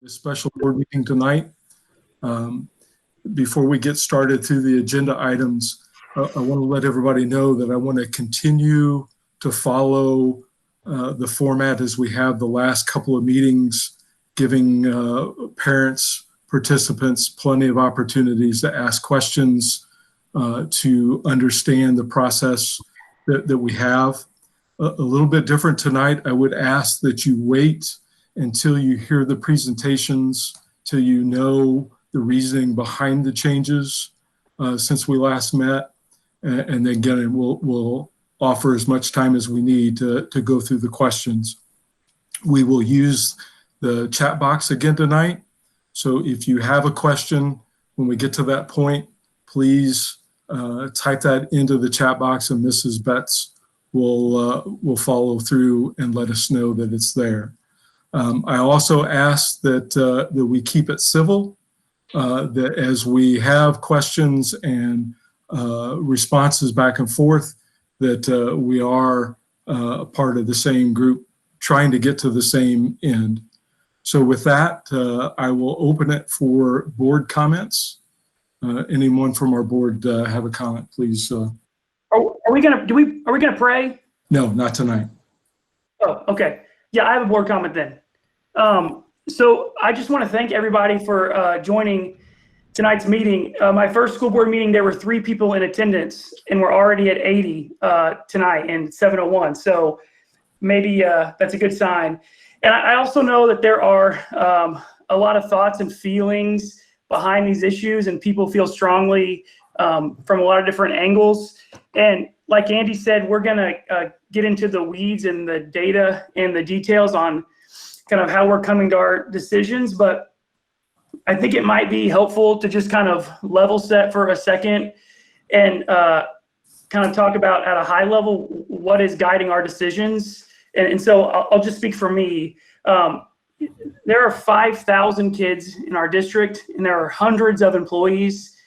This special board meeting tonight. Before we get started to the agenda items, I want to let everybody know that I want to continue to follow the format as we have the last couple of meetings, giving parents, participants plenty of opportunities to ask questions, to understand the process that we have. A little bit different tonight. I would ask that you wait until you hear the presentations, till you know the reasoning behind the changes since we last met. And then again, we'll offer as much time as we need to go through the questions. We will use the chat box again tonight. So if you have a question, when we get to that point, please type that into the chat box and Mrs. Betts will follow through and let us know that it's there. I also ask that we keep it civil, that as we have questions and responses back and forth, that we are part of the same group trying to get to the same end. So with that, I will open it for board comments. Anyone from our board have a comment, please? Are we gonna pray? No, not tonight. Oh, okay. Yeah, I have a board comment then. So I just want to thank everybody for joining tonight's meeting. My first school board meeting, there were 3 people in attendance, and we're already at 80 tonight and 7:01. So maybe that's a good sign. And I also know that there are a lot of thoughts and feelings behind these issues, and people feel strongly from a lot of different angles. And like Andy said, we're gonna get into the weeds and the data and the details on kind of how we're coming to our decisions, but I think it might be helpful to just kind of level set for a second and kind of talk about at a high level what is guiding our decisions. And so I'll just speak for me. There are 5,000 kids in our district, and there are hundreds of employees.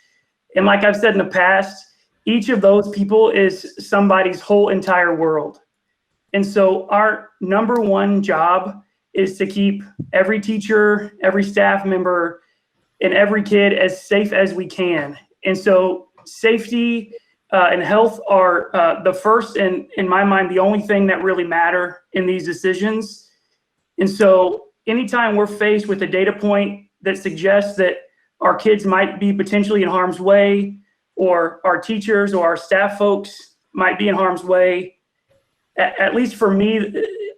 And like I've said in the past, each of those people is somebody's whole entire world. And so our number one job is to keep every teacher, every staff member, and every kid as safe as we can. And so safety and health are the first and, in my mind, the only thing that really matter in these decisions. And so anytime we're faced with a data point that suggests that our kids might be potentially in harm's way, or our teachers or our staff folks might be in harm's way, at least for me,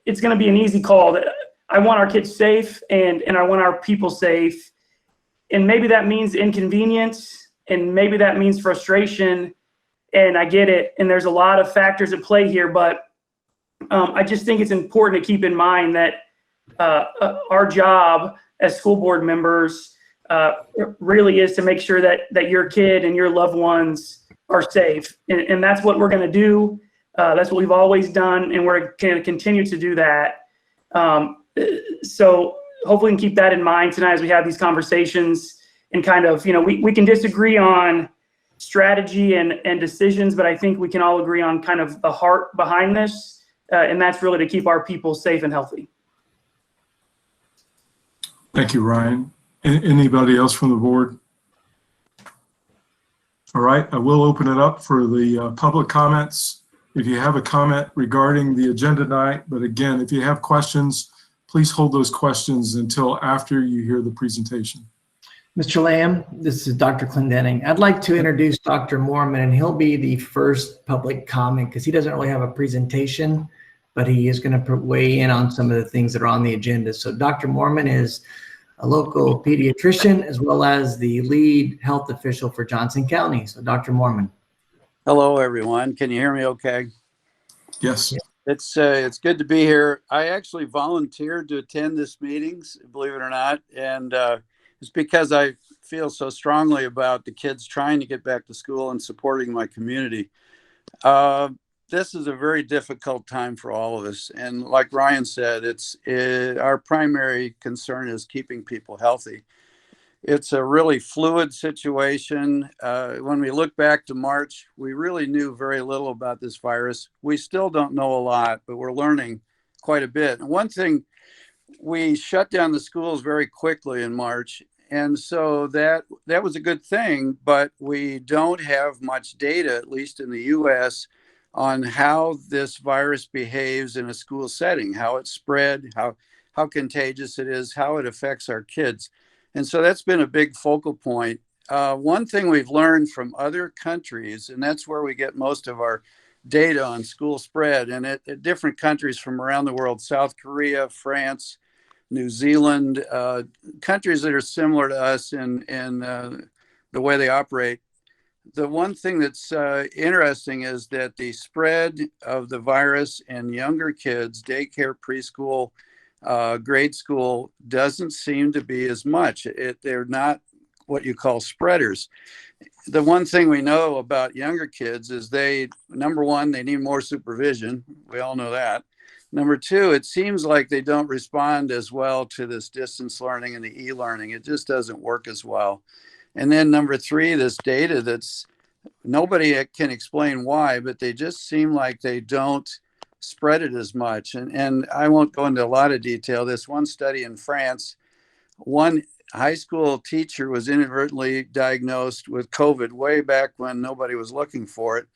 it's going to be an easy call. I want our kids safe, and I want our people safe. And maybe that means inconvenience, and maybe that means frustration, and I get it. And there's a lot of factors at play here, but I just think it's important to keep in mind that our job as school board members really is to make sure that your kid and your loved ones are safe. And that's what we're going to do. That's what we've always done, and we're going to continue to do that. So hopefully we can keep that in mind tonight as we have these conversations, and kind of, we can disagree on strategy and decisions, but I think we can all agree on kind of the heart behind this, and that's really to keep our people safe and healthy. Thank you, Ryan. Anybody else from the board? All right, I will open it up for the public comments. If you have a comment regarding the agenda tonight, but again, if you have questions, please hold those questions until after you hear the presentation. Mr. Lamb, this is Dr. Clendenning. I'd like to introduce Dr. Mormon, and he'll be the first public comment because he doesn't really have a presentation, but he is going to weigh in on some of the things that are on the agenda. So Dr. Mormon is a local pediatrician as well as the lead health official for Johnson County. So Dr. Mormon. Hello, everyone. Can you hear me okay? Yes. It's good to be here. I actually volunteered to attend this meetings, believe it or not, and it's because I feel so strongly about the kids trying to get back to school and supporting my community. This is a very difficult time for all of us, and like Ryan said, our primary concern is keeping people healthy. It's a really fluid situation. When we look back to March, we really knew very little about this virus. We still don't know a lot, but we're learning quite a bit. And one thing we shut down the schools very quickly in March. And so that was a good thing, but we don't have much data, at least in the US, on how this virus behaves in a school setting, how it's spread, how contagious it is, how it affects our kids. And so that's been a big focal point. One thing we've learned from other countries, and that's where we get most of our data on school spread, and at different countries from around the world, South Korea, France, New Zealand, countries that are similar to us in the way they operate. The one thing that's interesting is that the spread of the virus in younger kids, daycare, preschool, grade school, doesn't seem to be as much. They're not what you call spreaders. The one thing we know about younger kids is number one, they need more supervision. We all know that. Number two, it seems like they don't respond as well to this distance learning and the e-learning. It just doesn't work as well. And then number three, this data that's nobody can explain why, but they just seem like they don't spread it as much. And I won't go into a lot of detail. This one study in France, one high school teacher was inadvertently diagnosed with COVID way back when nobody was looking for it.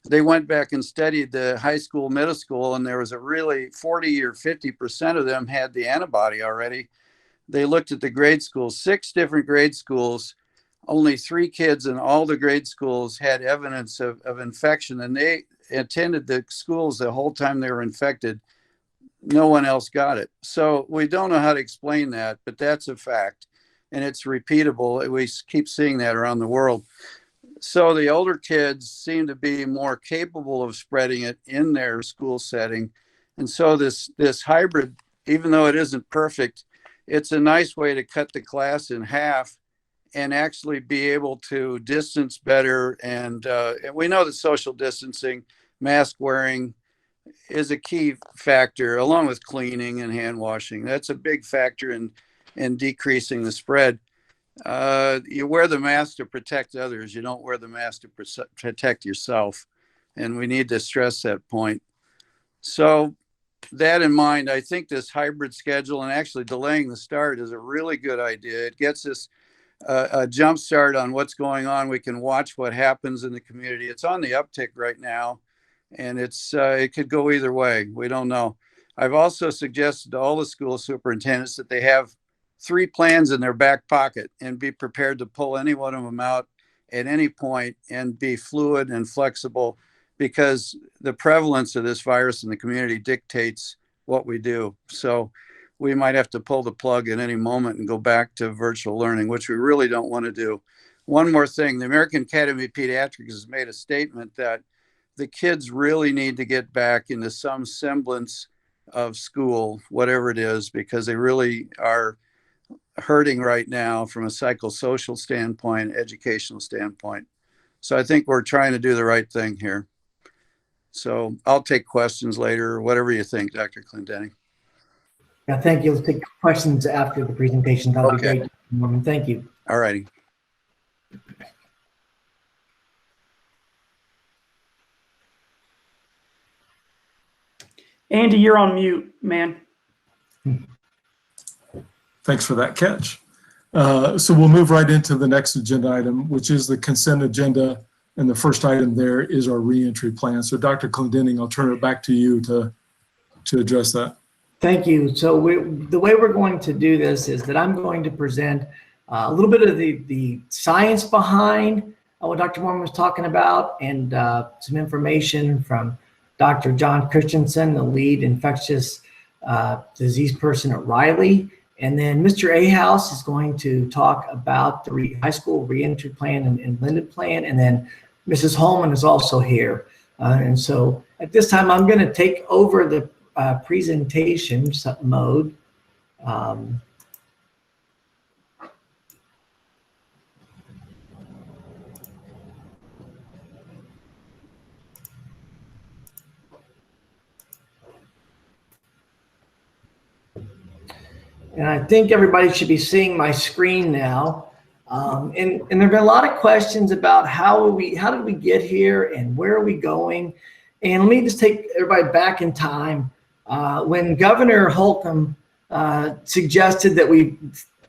They went back and studied the high school, middle school, and there was a really 40 or 50% of them had the antibody already. They looked at the grade schools, 6 different grade schools, only 3 kids in all the grade schools had evidence of infection, and they attended the schools the whole time they were infected. No one else got it. So we don't know how to explain that, but that's a fact, and it's repeatable. We keep seeing that around the world. So the older kids seem to be more capable of spreading it in their school setting. And so this hybrid, even though it isn't perfect, it's a nice way to cut the class in half and actually be able to distance better. And we know that social distancing, mask wearing is a key factor, along with cleaning and hand washing. That's a big factor in decreasing the spread. You wear the mask to protect others. You don't wear the mask to protect yourself. And we need to stress that point. So that in mind, I think this hybrid schedule and actually delaying the start is a really good idea. It gets us a jump start on what's going on. We can watch what happens in the community. It's on the uptick right now, and it could go either way. We don't know. I've also suggested to all the school superintendents that they have 3 plans in their back pocket and be prepared to pull any one of them out at any point and be fluid and flexible, because the prevalence of this virus in the community dictates what we do. So we might have to pull the plug at any moment and go back to virtual learning, which we really don't want to do. One more thing, the American Academy of Pediatrics has made a statement that the kids really need to get back into some semblance of school, whatever it is, because they really are hurting right now from a psychosocial standpoint, educational standpoint. So I think we're trying to do the right thing here. So I'll take questions later, or whatever you think, Dr. Clendenning. Yeah, thank you. Let's take questions after the presentation. That'll be great, Norman. Thank you. All righty. Andy, you're on mute, man. Thanks for that catch. So we'll move right into the next agenda item, which is the consent agenda. And the first item there is our reentry plan. So Dr. Clendenning, I'll turn it back to you to address that. Thank you. So the way we're going to do this is that I'm going to present a little bit of the science behind what Dr. Mormon was talking about, and some information from Dr. John Christensen, the lead infectious disease person at Riley. And then Mr. Ahaus is going to talk about the high school reentry plan and blended plan. And then Mrs. Holman is also here. And so at this time, I'm going to take over the presentation mode. And I think everybody should be seeing my screen now. And there have been a lot of questions about how did we get here and where are we going? And let me just take everybody back in time. When Governor Holcomb suggested that we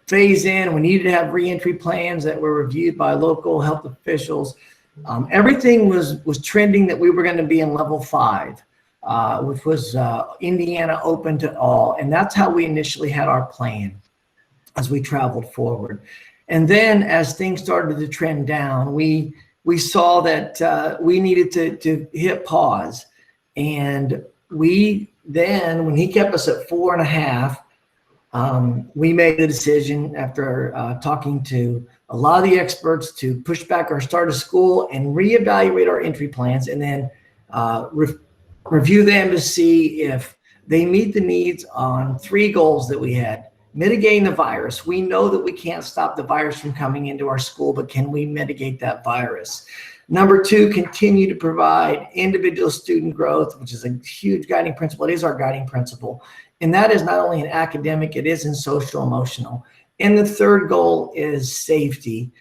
phase in. We needed to have reentry plans that were reviewed by local health officials. Everything was trending that we were going to be in level 5, which was Indiana open to all. And that's how we initially had our plan as we traveled forward. And then as things started to trend down, we saw that we needed to hit pause. And we then, when he kept us at 4.5, we made the decision after talking to a lot of the experts to push back our start of school and reevaluate our entry plans, and then review them to see if they meet the needs on 3 goals that we had. Mitigating the virus. We know that we can't stop the virus from coming into our school, but can we mitigate that virus? Number 2, continue to provide individual student growth, which is a huge guiding principle. It is our guiding principle. And that is not only in academic, it is in social, emotional. And the 3rd goal is safety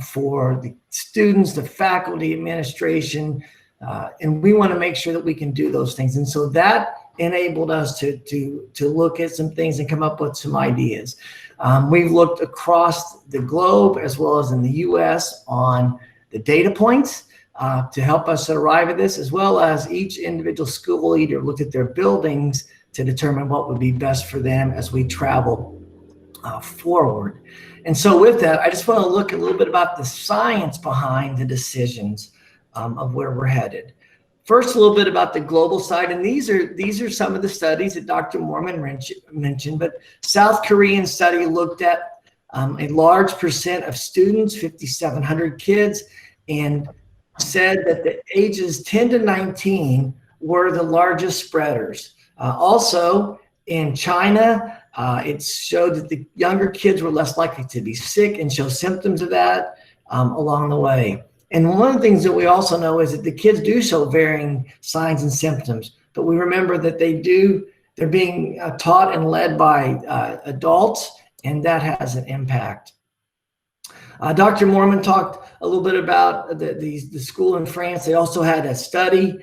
for the students, the faculty, administration, and we want to make sure that we can do those things. And so that enabled us to look at some things and come up with some ideas. We've looked across the globe as well as in the US on the data points to help us arrive at this, as well as each individual school leader looked at their buildings to determine what would be best for them as we travel forward. And so with that, I just want to look a little bit about the science behind the decisions of where we're headed. First, a little bit about the global side, and these are some of the studies that Dr. Moorman mentioned, but South Korean study looked at a large percent of students, 5,700 kids, and said that the ages 10 to 19 were the largest spreaders. Also, in China, it showed that the younger kids were less likely to be sick and show symptoms of that along the way. And one of the things that we also know is that the kids do show varying signs and symptoms, but we remember that they're being taught and led by adults, and that has an impact. Dr. Moorman talked a little bit about the school in France. They also had a study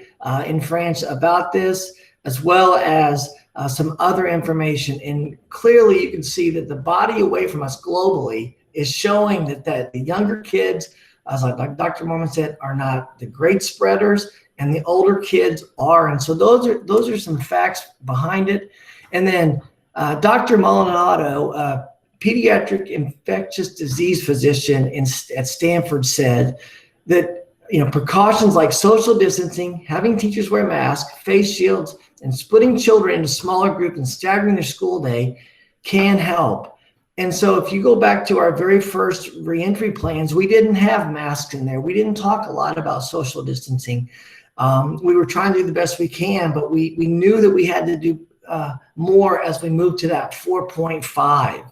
in France about this, as well as some other information. And clearly you can see that the body away from us globally is showing that the younger kids, as like Dr. Moorman said, are not the great spreaders, and the older kids are. And so those are some facts behind it. And then Dr. Molinado, a pediatric infectious disease physician at Stanford, said that precautions like social distancing, having teachers wear masks, face shields, and splitting children into smaller groups and staggering their school day can help. And so if you go back to our very first reentry plans, we didn't have masks in there. We didn't talk a lot about social distancing. We were trying to do the best we can, but we knew that we had to do more as we moved to that 4.5.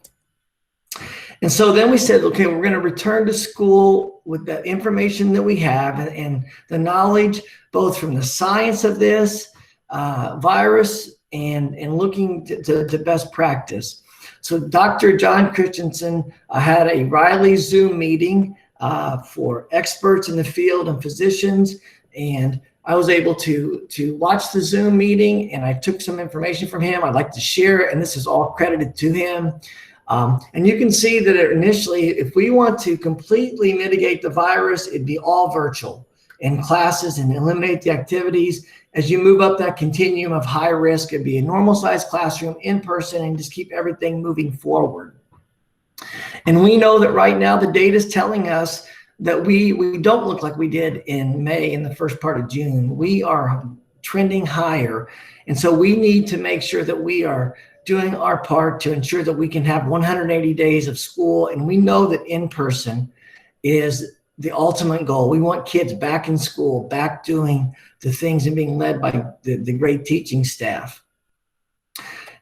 And so then we said, okay, we're going to return to school with the information that we have and the knowledge, both from the science of this virus and looking to best practice. So Dr. John Christensen had a Riley Zoom meeting for experts in the field and physicians, and I was able to watch the Zoom meeting, and I took some information from him. I'd like to share it, and this is all credited to him. And you can see that initially, if we want to completely mitigate the virus, it'd be all virtual in classes and eliminate the activities. As you move up that continuum of high risk, it'd be a normal sized classroom in person and just keep everything moving forward. And we know that right now the data is telling us that we don't look like we did in May, in the first part of June. We are trending higher. And so we need to make sure that we are doing our part to ensure that we can have 180 days of school. And we know that in person is the ultimate goal. We want kids back in school, back doing the things and being led by the great teaching staff.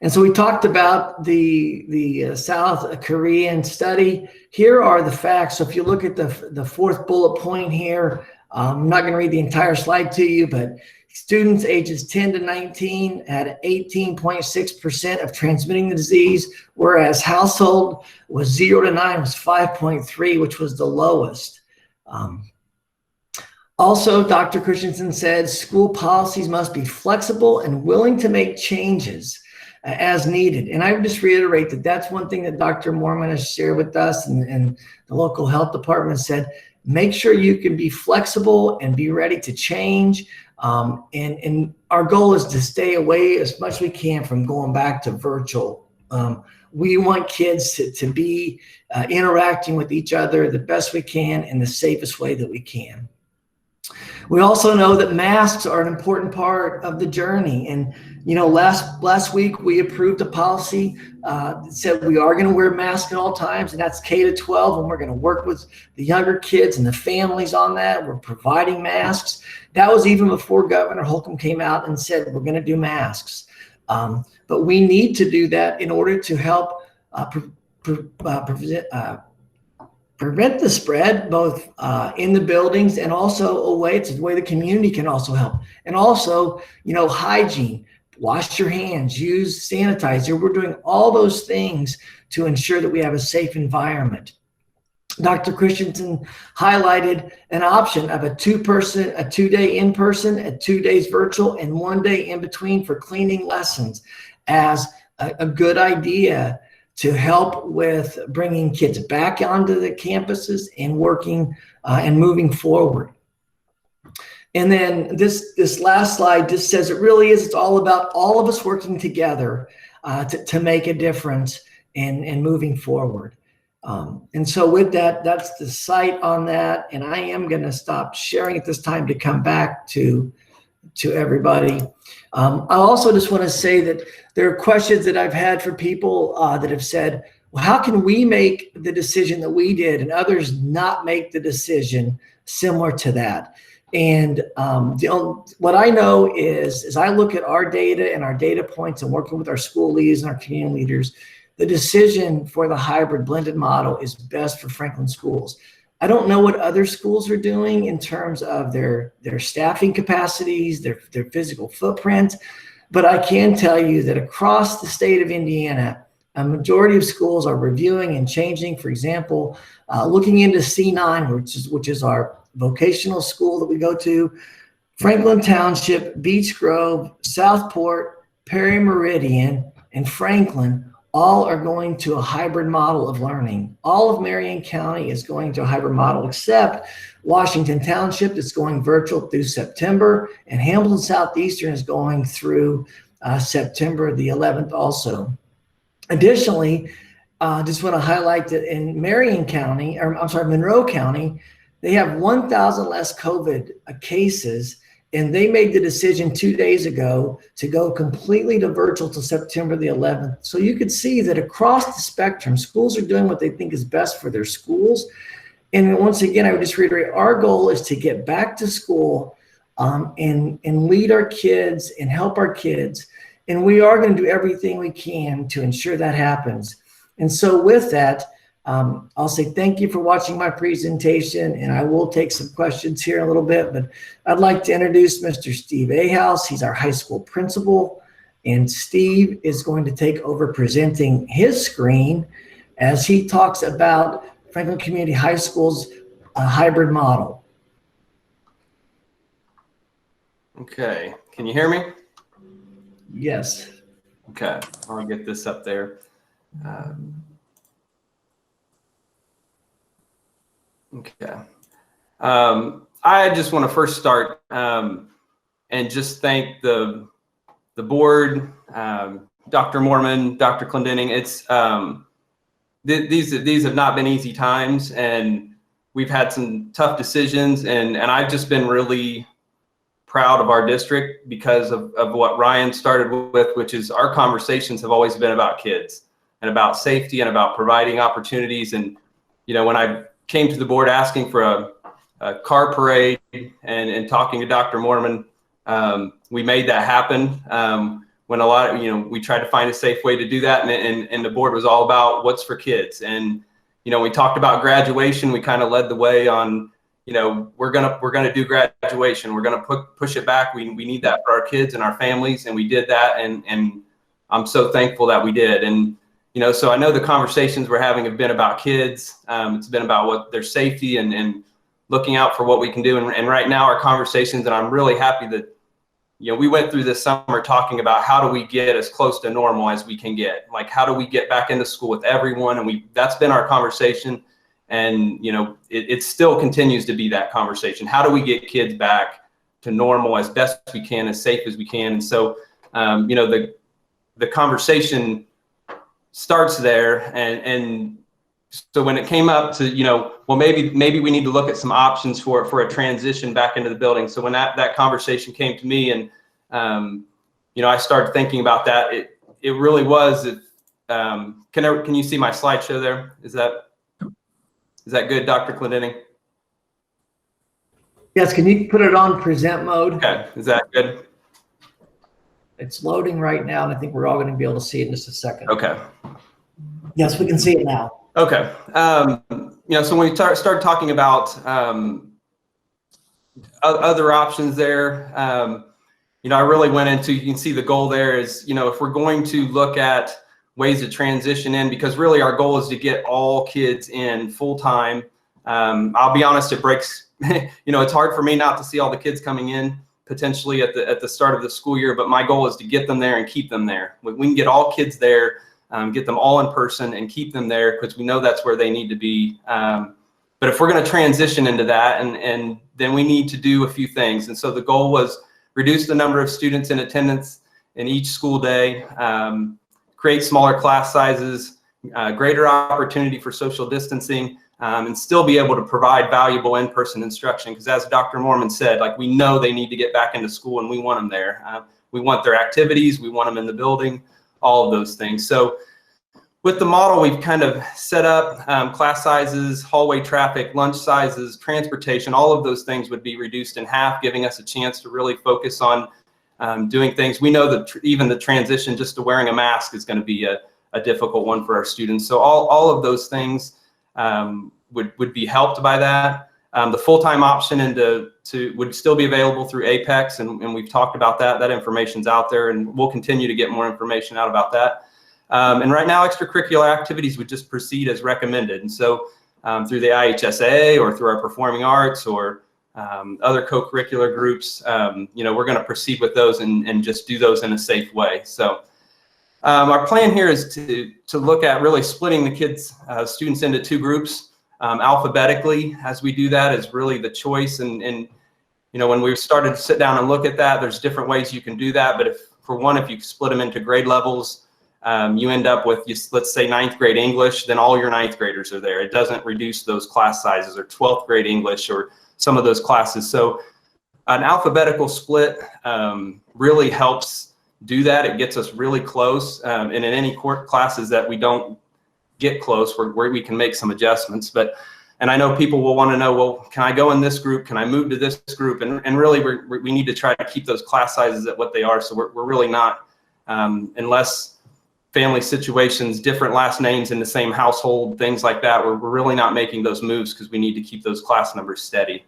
And so we talked about the South Korean study. Here are the facts. So if you look at the fourth bullet point here, I'm not going to read the entire slide to you, but students ages 10 to 19 had 18.6% of transmitting the disease, whereas household was 0 to 9 was 5.3, which was the lowest. Also, Dr. Christensen said school policies must be flexible and willing to make changes. as needed. And I would just reiterate that that's one thing that Dr. Mormon has shared with us, and the local health department said, make sure you can be flexible and be ready to change. And our goal is to stay away as much as we can from going back to virtual. We want kids to be interacting with each other the best we can in the safest way that we can. We also know that masks are an important part of the journey. And, you know, last week we approved a policy that said we are going to wear masks at all times, and that's K to 12. And we're going to work with the younger kids and the families on that. We're providing masks. That was even before Governor Holcomb came out and said, we're going to do masks. But we need to do that in order to help prevent the spread, both in the buildings and also away. It's a way the community can also help. And also, you know, hygiene, wash your hands, use sanitizer. We're doing all those things to ensure that we have a safe environment. Dr. Christensen highlighted an option of a 2-day in-person, a 2 days virtual, and 1 day in between for cleaning lessons as a good idea to help with bringing kids back onto the campuses and working and moving forward. And then this last slide just says it really is, it's all about all of us working together to make a difference and moving forward. And so with that, that's the site on that. And I am going to stop sharing at this time to come back to everybody. I also just want to say that there are questions that I've had for people that have said, well, how can we make the decision that we did and others not make the decision similar to that? And what I know is, as I look at our data and our data points and working with our school leaders and our community leaders, the decision for the hybrid blended model is best for Franklin schools. I don't know what other schools are doing in terms of their staffing capacities, their physical footprint, but I can tell you that across the state of Indiana, a majority of schools are reviewing and changing. For example, looking into C9, which is our vocational school that we go to, Franklin Township, Beech Grove, Southport, Perry Meridian, and Franklin all are going to a hybrid model of learning. All of Marion County is going to a hybrid model, except Washington Township is going virtual through September, and Hamilton Southeastern is going through September the 11th also. Additionally, just want to highlight that in Marion County, or I'm sorry, Monroe County, they have 1,000 less COVID cases, and they made the decision 2 days ago to go completely to virtual till September the 11th. So you could see that across the spectrum, schools are doing what they think is best for their schools. And once again, I would just reiterate, our goal is to get back to school and lead our kids and help our kids. And we are going to do everything we can to ensure that happens. And so with that, I'll say thank you for watching my presentation, and I will take some questions here in a little bit, but I'd like to introduce Mr. Steve Ahaus. He's our high school principal, and Steve is going to take over presenting his screen as he talks about Franklin Community High School's hybrid model. Okay, can you hear me? Yes. Okay, I'll get this up there. Okay. I just want to first start and just thank the board, Dr. Mormon, Dr. Clendenning. It's these have not been easy times, and we've had some tough decisions, and I've just been really proud of our district because of what Ryan started with, which is our conversations have always been about kids and about safety and about providing opportunities. And, you know, when I came to the board asking for a car parade and talking to Dr. Mormon, we made that happen. When a lot of, you know, we tried to find a safe way to do that, and the board was all about what's for kids. And, you know, we talked about graduation. We kind of led the way on, you know, we're gonna do graduation. We're gonna push it back. We need that for our kids and our families, and we did that. And I'm so thankful that we did. And, you know, so I know the conversations we're having have been about kids. It's been about what their safety and looking out for what we can do. And right now our conversations, and I'm really happy that we went through this summer talking about how do we get as close to normal as we can get, like how do we get back into school with everyone, and that's been our conversation, and it still continues to be that conversation. How do we get kids back to normal as best we can, as safe as we can? And so the conversation starts there, and so when it came up to well, maybe we need to look at some options for a transition back into the building. So when that conversation came to me, and I started thinking about that, it really was. Can you see my slideshow there? Is that good, Dr. Clendenning? Yes, can you put it on present mode? Okay, is that good? It's loading right now, and I think we're all going to be able to see it in just a second. Okay. Yes, we can see it now. Okay. So when we started talking about other options there, I really went into, you can see the goal there is, if we're going to look at ways to transition in, because really our goal is to get all kids in full time. I'll be honest, it breaks, it's hard for me not to see all the kids coming in potentially at the start of the school year, but my goal is to get them there and keep them there. We can get all kids there, get them all in person and keep them there, because we know that's where they need to be. But if we're going to transition into that, and then we need to do a few things. And so the goal was reduce the number of students in attendance in each school day, create smaller class sizes, greater opportunity for social distancing, and still be able to provide valuable in-person instruction. Because as Dr. Mormon said, like, we know they need to get back into school and we want them there. We want their activities, we want them in the building, all of those things. So with the model, we've kind of set up class sizes, hallway traffic, lunch sizes, transportation, all of those things would be reduced in half, giving us a chance to really focus on doing things. We know that even the transition just to wearing a mask is going to be a difficult one for our students. So all of those things would be helped by that. The full-time option would still be available through Apex, and we've talked about that. That information's out there, and we'll continue to get more information out about that. And right now, extracurricular activities would just proceed as recommended. And so through the IHSA or through our performing arts or other co-curricular groups, we're going to proceed with those and just do those in a safe way. So our plan here is to look at really splitting the kids, students into two groups alphabetically. As we do that is really the choice. And when we started to sit down and look at that, there's different ways you can do that. But if you split them into grade levels, you end up with, let's say, 9th grade English, then all your 9th graders are there. It doesn't reduce those class sizes, or 12th grade English or some of those classes. So an alphabetical split really helps do that. It gets us really close. And in any classes that we don't get close, where we can make some adjustments. And I know people will want to know, well, can I go in this group? Can I move to this group? And really, we need to try to keep those class sizes at what they are. So we're really not, unless family situations, different last names in the same household, things like that, we're really not making those moves because we need to keep those class numbers steady.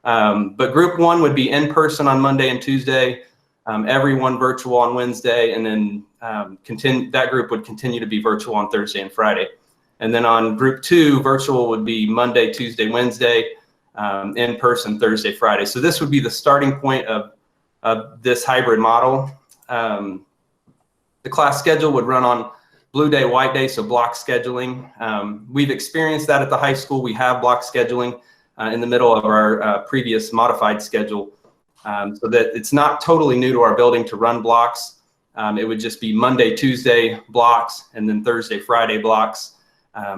But group one would be in person on Monday and Tuesday, everyone virtual on Wednesday, and then that group would continue to be virtual on Thursday and Friday. And then on group two, virtual would be Monday, Tuesday, Wednesday, in person Thursday, Friday. So this would be the starting point of this hybrid model. The class schedule would run on blue day, white day, so block scheduling. We've experienced that at the high school. We have block scheduling in the middle of our previous modified schedule, so that it's not totally new to our building to run blocks. It would just be Monday, Tuesday blocks, and then Thursday, Friday blocks.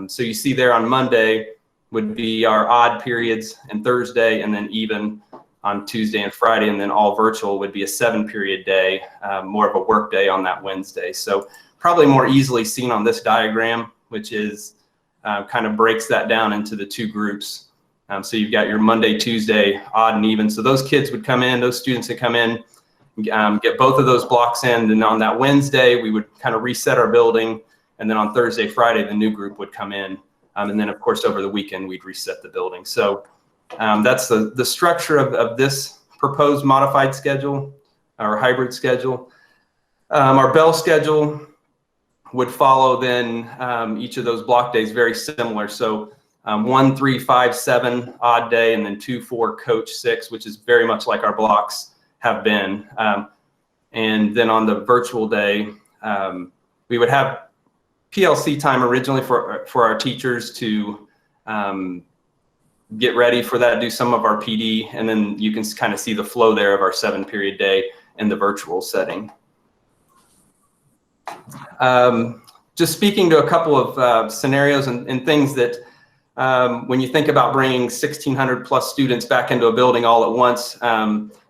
So you see there on Monday would be our odd periods, and Thursday, and then even on Tuesday and Friday, and then all virtual would be a 7-period day, more of a work day on that Wednesday. So probably more easily seen on this diagram, which is kind of breaks that down into the two groups. So you've got your Monday, Tuesday, odd and even. So those kids would come in, those students would come in, get both of those blocks in. And on that Wednesday, we would kind of reset our building. And then on Thursday, Friday, the new group would come in. And then, of course, over the weekend, we'd reset the building. So that's the structure of this proposed modified schedule, our hybrid schedule. Our bell schedule would follow then each of those block days very similar. So 1, 3, 5, 7 odd day, and then 2, 4 coach 6, which is very much like our blocks have been. And then on the virtual day, we would have PLC time originally for our teachers to get ready for that, do some of our PD, and then you can kind of see the flow there of our 7-period day in the virtual setting. Just speaking to a couple of scenarios and things that when you think about bringing 1,600 plus students back into a building all at once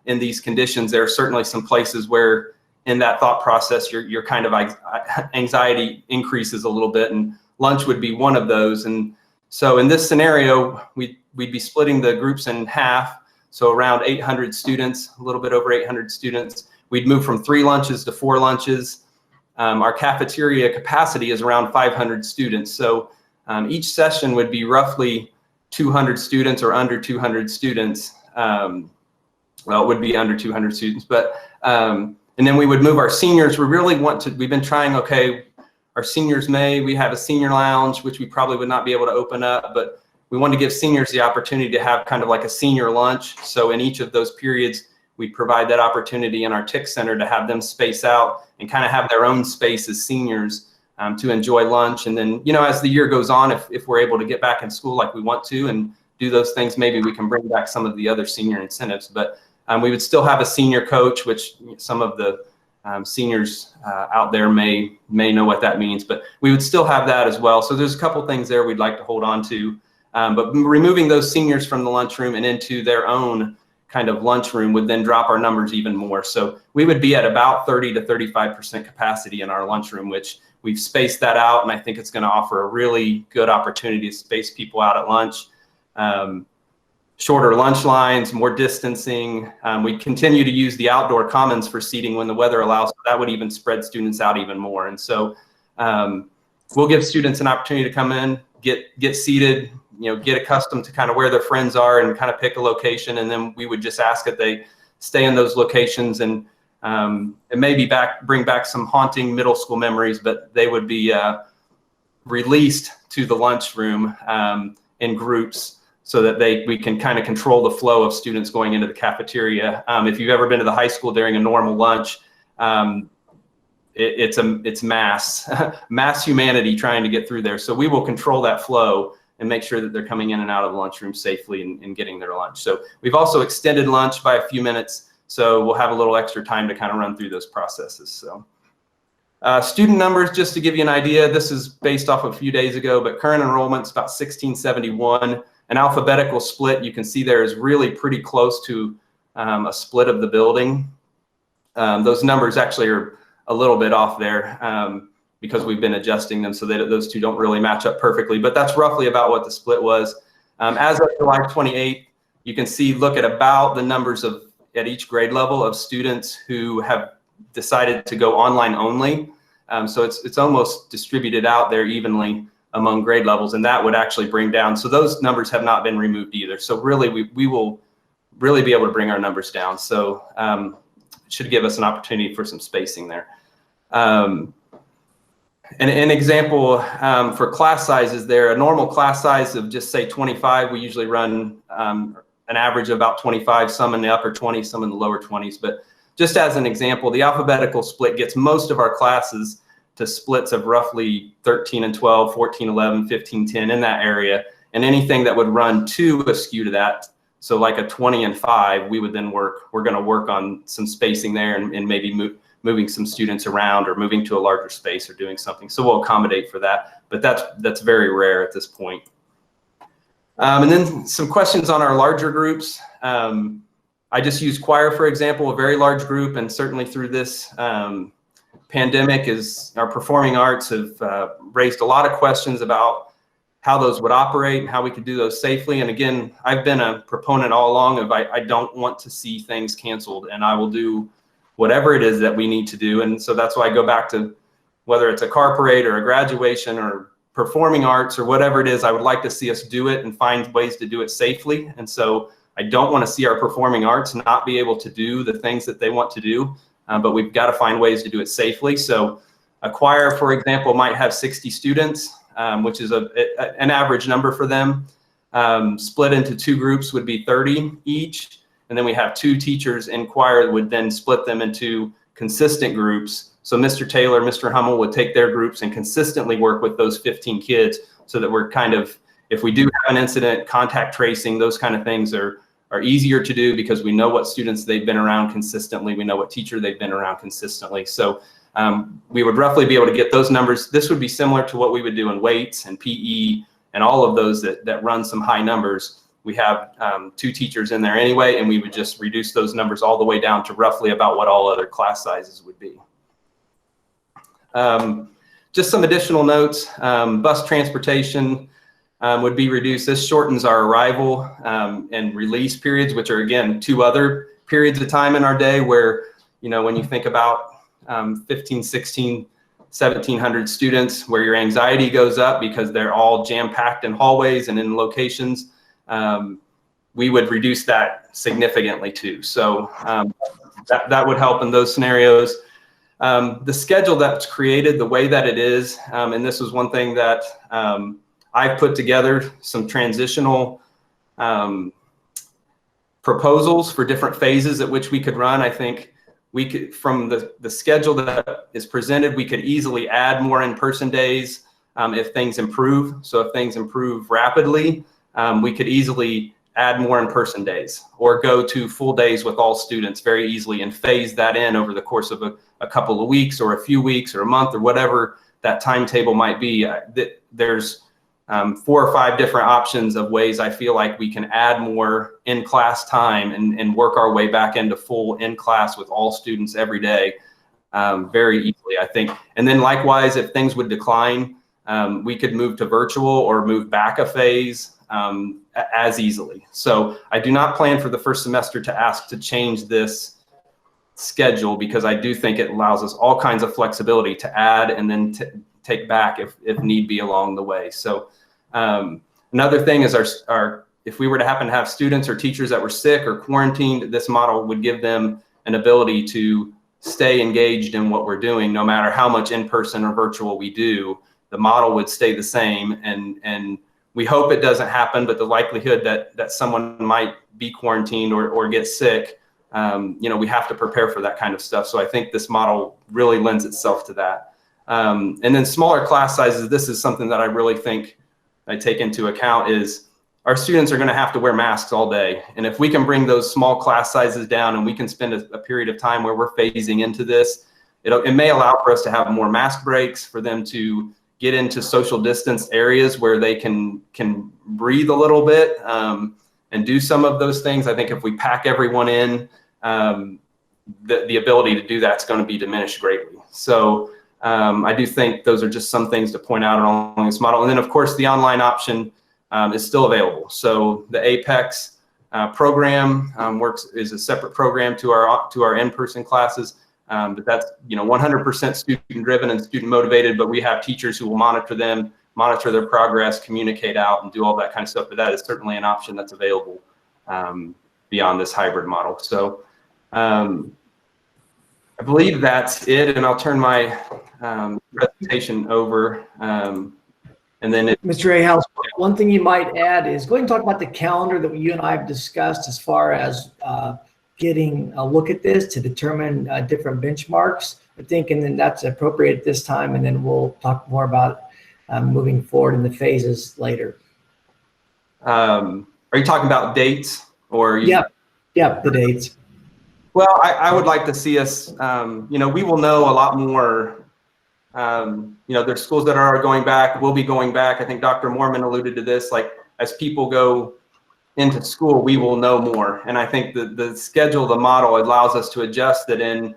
in these conditions, there are certainly some places where in that thought process, your kind of anxiety increases a little bit, and lunch would be one of those. And so in this scenario, we'd be splitting the groups in half. So around 800 students, a little bit over 800 students. We'd move from 3 lunches to 4 lunches. Our cafeteria capacity is around 500 students. So each session would be roughly 200 students or under 200 students. Well, it would be under 200 students, but and then we would move our seniors. We've been trying, okay, our seniors we have a senior lounge, which we probably would not be able to open up, but we want to give seniors the opportunity to have kind of like a senior lunch. So in each of those periods, we provide that opportunity in our TIC center to have them space out and kind of have their own space as seniors to enjoy lunch. And then, you know, as the year goes on, if we're able to get back in school like we want to and do those things, maybe we can bring back some of the other senior incentives. But we would still have a senior coach, which some of the seniors out there may know what that means, but we would still have that as well. So there's a couple things there we'd like to hold on to, but removing those seniors from the lunchroom and into their own kind of lunchroom would then drop our numbers even more. So we would be at about 30 to 35% capacity in our lunchroom, which we've spaced that out, and I think it's going to offer a really good opportunity to space people out at lunch. Shorter lunch lines, more distancing. We continue to use the outdoor commons for seating when the weather allows. So that would even spread students out even more. And so we'll give students an opportunity to come in, get seated, you know, get accustomed to kind of where their friends are and kind of pick a location. And then we would just ask that they stay in those locations and maybe bring back some haunting middle school memories, but they would be released to the lunchroom in groups, so that we can kind of control the flow of students going into the cafeteria. If you've ever been to the high school during a normal lunch, it's mass humanity trying to get through there. So we will control that flow and make sure that they're coming in and out of the lunchroom safely and getting their lunch. So we've also extended lunch by a few minutes, so we'll have a little extra time to kind of run through those processes. So student numbers, just to give you an idea, this is based off of a few days ago, but current enrollment's about 1,671. An alphabetical split, you can see there, is really pretty close to a split of the building. Those numbers actually are a little bit off there because we've been adjusting them so that those two don't really match up perfectly, but that's roughly about what the split was. As of July 28th, you can see, look at about the numbers at each grade level of students who have decided to go online only. So it's almost distributed out there evenly among grade levels, and that would actually bring down. So those numbers have not been removed either. So really, we will really be able to bring our numbers down. So it should give us an opportunity for some spacing there. An example for class sizes there, a normal class size of just say 25, we usually run an average of about 25, some in the upper 20s, some in the lower 20s. But just as an example, the alphabetical split gets most of our classes to splits of roughly 13 and 12, 14, 11, 15, 10, in that area. And anything that would run to askew to that, so like a 20 and 5, we're going to work on some spacing there and maybe moving some students around or moving to a larger space or doing something. So we'll accommodate for that, but that's very rare at this point. And then some questions on our larger groups. I just used choir, for example, a very large group, and certainly through this pandemic, our performing arts have raised a lot of questions about how those would operate and how we could do those safely. And again, I've been a proponent all along of I don't want to see things canceled, and I will do whatever it is that we need to do. And so that's why I go back to whether it's a car parade or a graduation or performing arts or whatever it is, I would like to see us do it and find ways to do it safely. And so I don't want to see our performing arts not be able to do the things that they want to do. But we've got to find ways to do it safely. So a choir, for example, might have 60 students, which is an average number for them. Split into 2 groups would be 30 each. And then we have 2 teachers in choir that would then split them into consistent groups. So Mr. Taylor, Mr. Hummel would take their groups and consistently work with those 15 kids so that we're kind of, if we do have an incident, contact tracing, those kind of things are easier to do because we know what students they've been around consistently. We know what teacher they've been around consistently. So we would roughly be able to get those numbers. This would be similar to what we would do in weights and PE and all of those that run some high numbers. We have 2 teachers in there anyway, and we would just reduce those numbers all the way down to roughly about what all other class sizes would be. Just some additional notes. Bus transportation would be reduced. This shortens our arrival and release periods, which are, again, 2 other periods of time in our day where, when you think about 15, 16, 1,700 students, where your anxiety goes up because they're all jam-packed in hallways and in locations, we would reduce that significantly too. So that would help in those scenarios. The schedule that's created, the way that it is, and this was one thing that I've put together some transitional proposals for different phases at which we could run. I think we could, from the schedule that is presented, we could easily add more in-person days if things improve. So if things improve rapidly, we could easily add more in-person days or go to full days with all students very easily and phase that in over the course of a couple of weeks or a few weeks or a month or whatever that timetable might be. There's 4 or 5 different options of ways I feel like we can add more in-class time and work our way back into full in-class with all students every day very easily, I think. And then likewise, if things would decline, we could move to virtual or move back a phase as easily. So I do not plan for the first semester to ask to change this schedule because I do think it allows us all kinds of flexibility to add and then take back if need be along the way. So another thing is our if we were to happen to have students or teachers that were sick or quarantined, this model would give them an ability to stay engaged in what we're doing, no matter how much in-person or virtual we do. The model would stay the same, and we hope it doesn't happen, but the likelihood that someone might be quarantined or get sick, we have to prepare for that kind of stuff. So I think this model really lends itself to that. And then smaller class sizes, this is something that I really think I take into account is our students are going to have to wear masks all day. And if we can bring those small class sizes down and we can spend a period of time where we're phasing into this, it may allow for us to have more mask breaks, for them to get into social distance areas where they can breathe a little bit and do some of those things. I think if we pack everyone in, the ability to do that's going to be diminished greatly. So I do think those are just some things to point out along this model. And then of course the online option is still available. So the Apex program is a separate program to our in-person classes. But that's 100% student driven and student motivated, but we have teachers who will monitor them, monitor their progress, communicate out, and do all that kind of stuff. But that is certainly an option that's available beyond this hybrid model. So I believe that's it, and I'll turn my presentation over. And then Mr. A. House, one thing you might add is go ahead and talk about the calendar that you and I have discussed as far as getting a look at this to determine different benchmarks, I think, and then that's appropriate at this time, and then we'll talk more about moving forward in the phases later. Are you talking about dates or? Yep, the dates. Well, I would like to see us, we will know a lot more. There's schools that are going back, will be going back. I think Dr. Moorman alluded to this, like as people go into school, we will know more. And I think the schedule, the model allows us to adjust it in,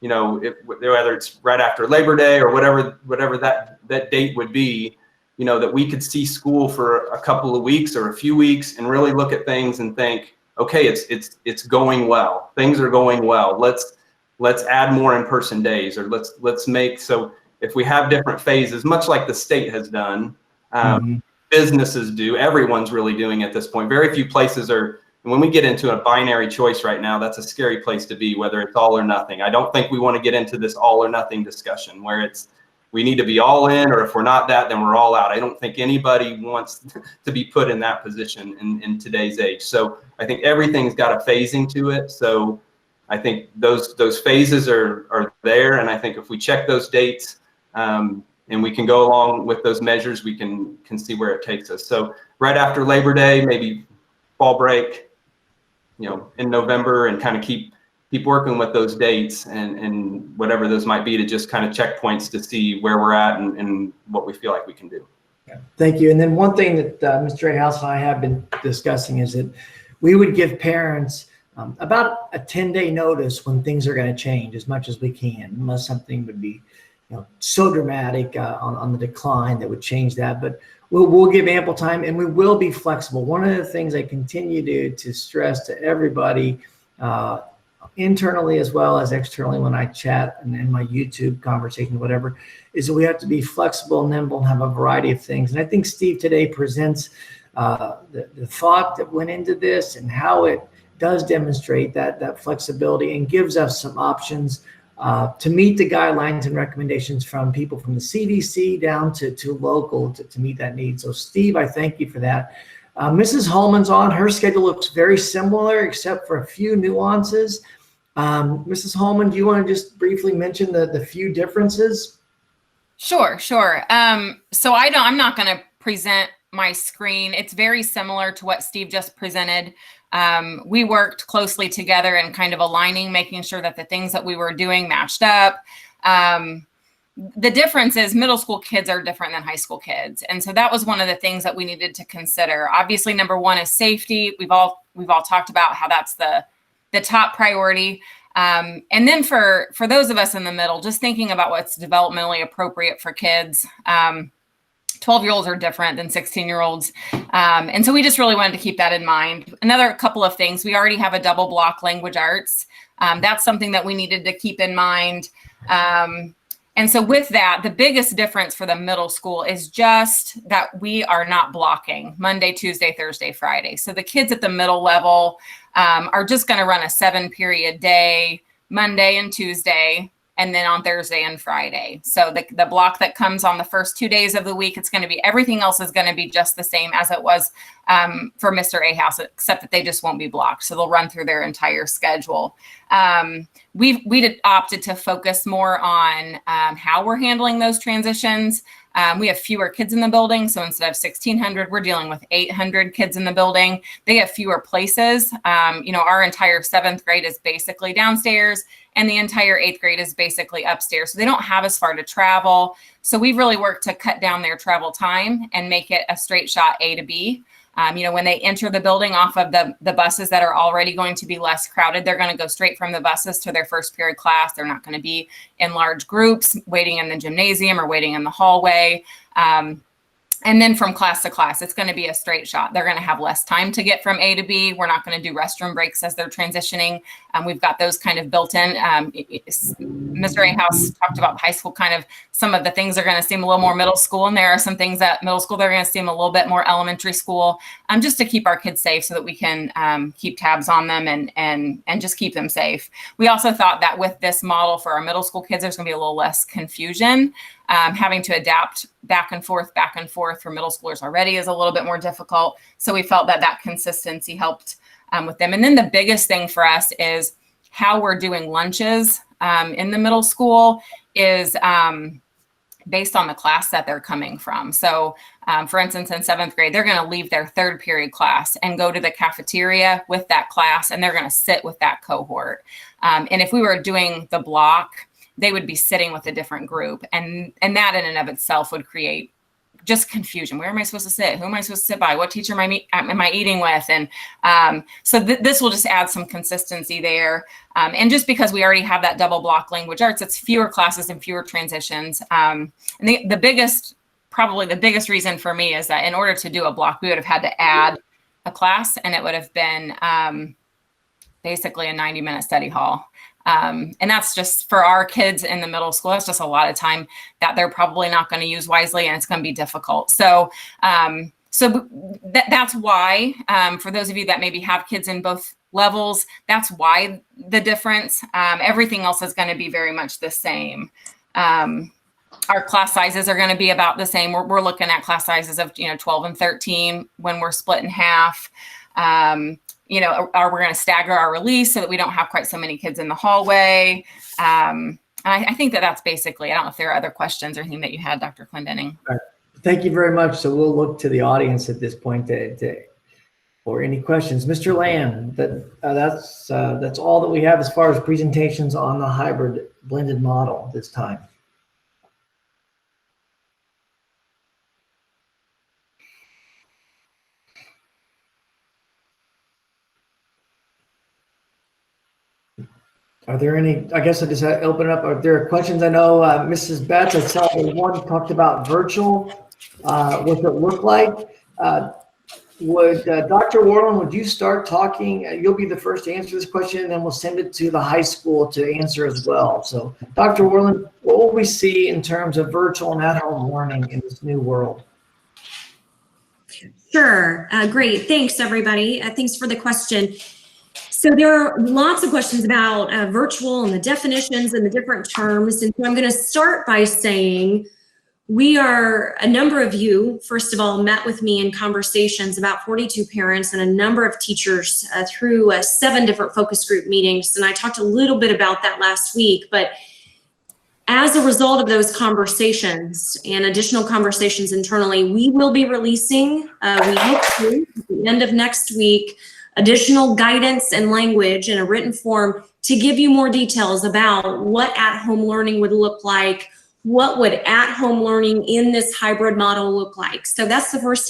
whether it's right after Labor Day or whatever that date would be, that we could see school for a couple of weeks or a few weeks and really look at things and think, okay, it's going well. Things are going well. Let's add more in-person days, or let's make, so if we have different phases, much like the state has done, businesses do, everyone's really doing at this point. Very few places are, and when we get into a binary choice right now, that's a scary place to be, whether it's all or nothing. I don't think we want to get into this all or nothing discussion where we need to be all in, or if we're not that, then we're all out. I don't think anybody wants to be put in that position in today's age. So I think everything's got a phasing to it. So I think those phases are there, and I think if we check those dates and we can go along with those measures, we can see where it takes us. So right after Labor Day, maybe fall break, in November, and kind of keep working with those dates and whatever those might be, to just kind of checkpoints to see where we're at and what we feel like we can do. Thank you. And then one thing that Mr. A. House and I have been discussing is that we would give parents about a 10-day notice when things are going to change as much as we can, unless something would be so dramatic on the decline that would change that. But we'll give ample time, and we will be flexible. One of the things I continue to stress to everybody, internally as well as externally when I chat and in my YouTube conversation, whatever, is that we have to be flexible, nimble, and have a variety of things. And I think Steve today presents the thought that went into this and how it does demonstrate that flexibility and gives us some options to meet the guidelines and recommendations from people from the CDC down to local to meet that need. So Steve, I thank you for that. Mrs. Hallman's on. Her schedule looks very similar except for a few nuances. Mrs. Hallman, do you want to just briefly mention the few differences? Sure. So I'm not going to present my screen. It's very similar to what Steve just presented. We worked closely together and kind of aligning, making sure that the things that we were doing matched up. The difference is middle school kids are different than high school kids. And so that was one of the things that we needed to consider. Obviously, number one is safety. We've all talked about how that's the top priority. And then for those of us in the middle, just thinking about what's developmentally appropriate for kids. 12-year-olds are different than 16-year-olds. And so we just really wanted to keep that in mind. Another couple of things, we already have a double block language arts. That's something that we needed to keep in mind. And so with that, the biggest difference for the middle school is just that we are not blocking Monday, Tuesday, Thursday, Friday. So the kids at the middle level are just going to run a 7-period day, Monday and Tuesday, and then on Thursday and Friday. So the block that comes on the first 2 days of the week, it's going to be, everything else is going to be just the same as it was for Mr. A House, except that they just won't be blocked. So they'll run through their entire schedule. We opted to focus more on how we're handling those transitions. We have fewer kids in the building. So instead of 1,600, we're dealing with 800 kids in the building. They have fewer places. Our entire 7th grade is basically downstairs, and the entire 8th grade is basically upstairs. So they don't have as far to travel. So we've really worked to cut down their travel time and make it a straight shot A to B. When they enter the building off of the buses that are already going to be less crowded, they're going to go straight from the buses to their first period class. They're not going to be in large groups waiting in the gymnasium or waiting in the hallway. And then from class to class, it's going to be a straight shot. They're going to have less time to get from A to B. We're not going to do restroom breaks as they're transitioning. We've got those kind of built in. Mr. A House talked about high school, kind of some of the things are going to seem a little more middle school. And there are some things at middle school that are going to seem a little bit more elementary school, just to keep our kids safe so that we can keep tabs on them and just keep them safe. We also thought that with this model for our middle school kids, there's going to be a little less confusion. Having to adapt back and forth for middle schoolers already is a little bit more difficult. So we felt that consistency helped with them. And then the biggest thing for us is how we're doing lunches in the middle school is based on the class that they're coming from. So for instance, in 7th grade, they're going to leave their 3rd period class and go to the cafeteria with that class, and they're going to sit with that cohort. And if we were doing the block, they would be sitting with a different group. And that in and of itself would create just confusion. Where am I supposed to sit? Who am I supposed to sit by? What teacher am I eating with? And so this will just add some consistency there. And just because we already have that double block language arts, it's fewer classes and fewer transitions. And probably the biggest reason for me is that in order to do a block, we would have had to add a class, and it would have been basically a 90-minute study hall. And that's just for our kids in the middle school. That's just a lot of time that they're probably not going to use wisely, and it's going to be difficult. So that's why, for those of you that maybe have kids in both levels, that's why the difference. Everything else is going to be very much the same. Our class sizes are going to be about the same. We're looking at class sizes of 12 and 13 when we're split in half. are we going to stagger our release so that we don't have quite so many kids in the hallway? And I think that's basically, I don't know if there are other questions or anything that you had, Dr. Clendenning. Thank you very much. So we'll look to the audience at this point for any questions. Mr. Lamb, that's all that we have as far as presentations on the hybrid blended model this time. Are there any, I guess I just open it up. Are there questions? I know Mrs. Betts, I saw one talked about virtual. What it look like? Would Dr. Warland, would you start talking? You'll be the first to answer this question, and then we'll send it to the high school to answer as well. So Dr. Warland, what will we see in terms of virtual and at-home learning in this new world? Sure. Great. Thanks, everybody. Thanks for the question. So there are lots of questions about virtual and the definitions and the different terms. And so I'm going to start by saying a number of you, first of all, met with me in conversations, about 42 parents and a number of teachers through 7 different focus group meetings. And I talked a little bit about that last week, but as a result of those conversations and additional conversations internally, we will be releasing, we hope to, at the end of next week, additional guidance and language in a written form to give you more details about what at-home learning would look like, what would at-home learning in this hybrid model look like. So that's the first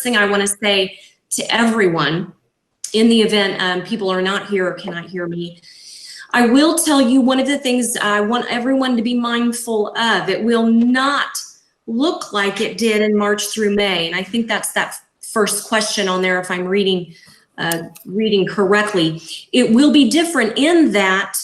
thing I want to say to everyone in the event people are not here or cannot hear me. I will tell you one of the things I want everyone to be mindful of. It will not look like it did in March through May. And I think that's that first question on there if I'm reading correctly. It will be different in that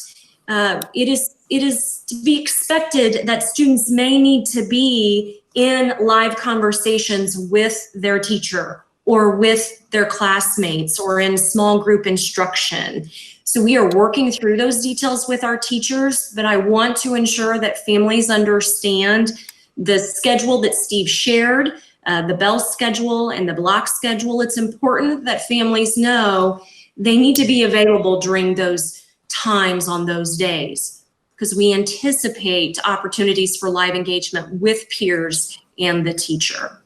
it is to be expected that students may need to be in live conversations with their teacher or with their classmates or in small group instruction. So we are working through those details with our teachers, but I want to ensure that families understand the schedule that Steve shared, the Bell schedule and the block schedule. It's important that families know they need to be available during those times on those days, because we anticipate opportunities for live engagement with peers and the teacher.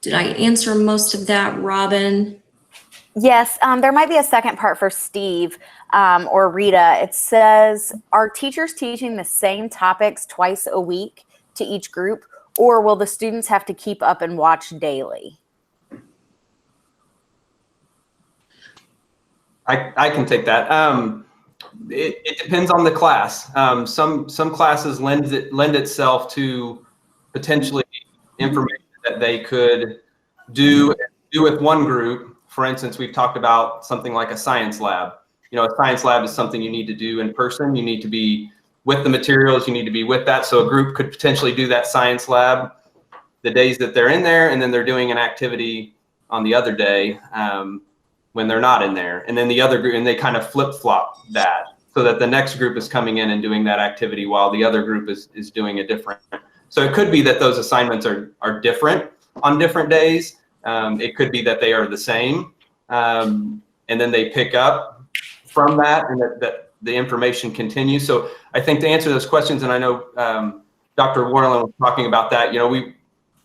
Did I answer most of that, Robin? Yes, there might be a second part for Steve or Rita. It says, are teachers teaching the same topics twice a week to each group, or will the students have to keep up and watch daily? I can take that. It depends on the class. Some classes lend itself to potentially information that they could do with one group. For instance, we've talked about something like a science lab. You know, a science lab is something you need to do in person. You need to be with the materials. You need to be with that. So a group could potentially do that science lab the days that they're in there, and then they're doing an activity on the other day when they're not in there. And then the other group, and they kind of flip-flop that so that the next group is coming in and doing that activity while the other group is doing a different. So it could be that those assignments are different on different days. It could be that they are the same, and then they pick up from that, and that the information continues. So I think to answer those questions, and I know Dr. Warland was talking about that, you know,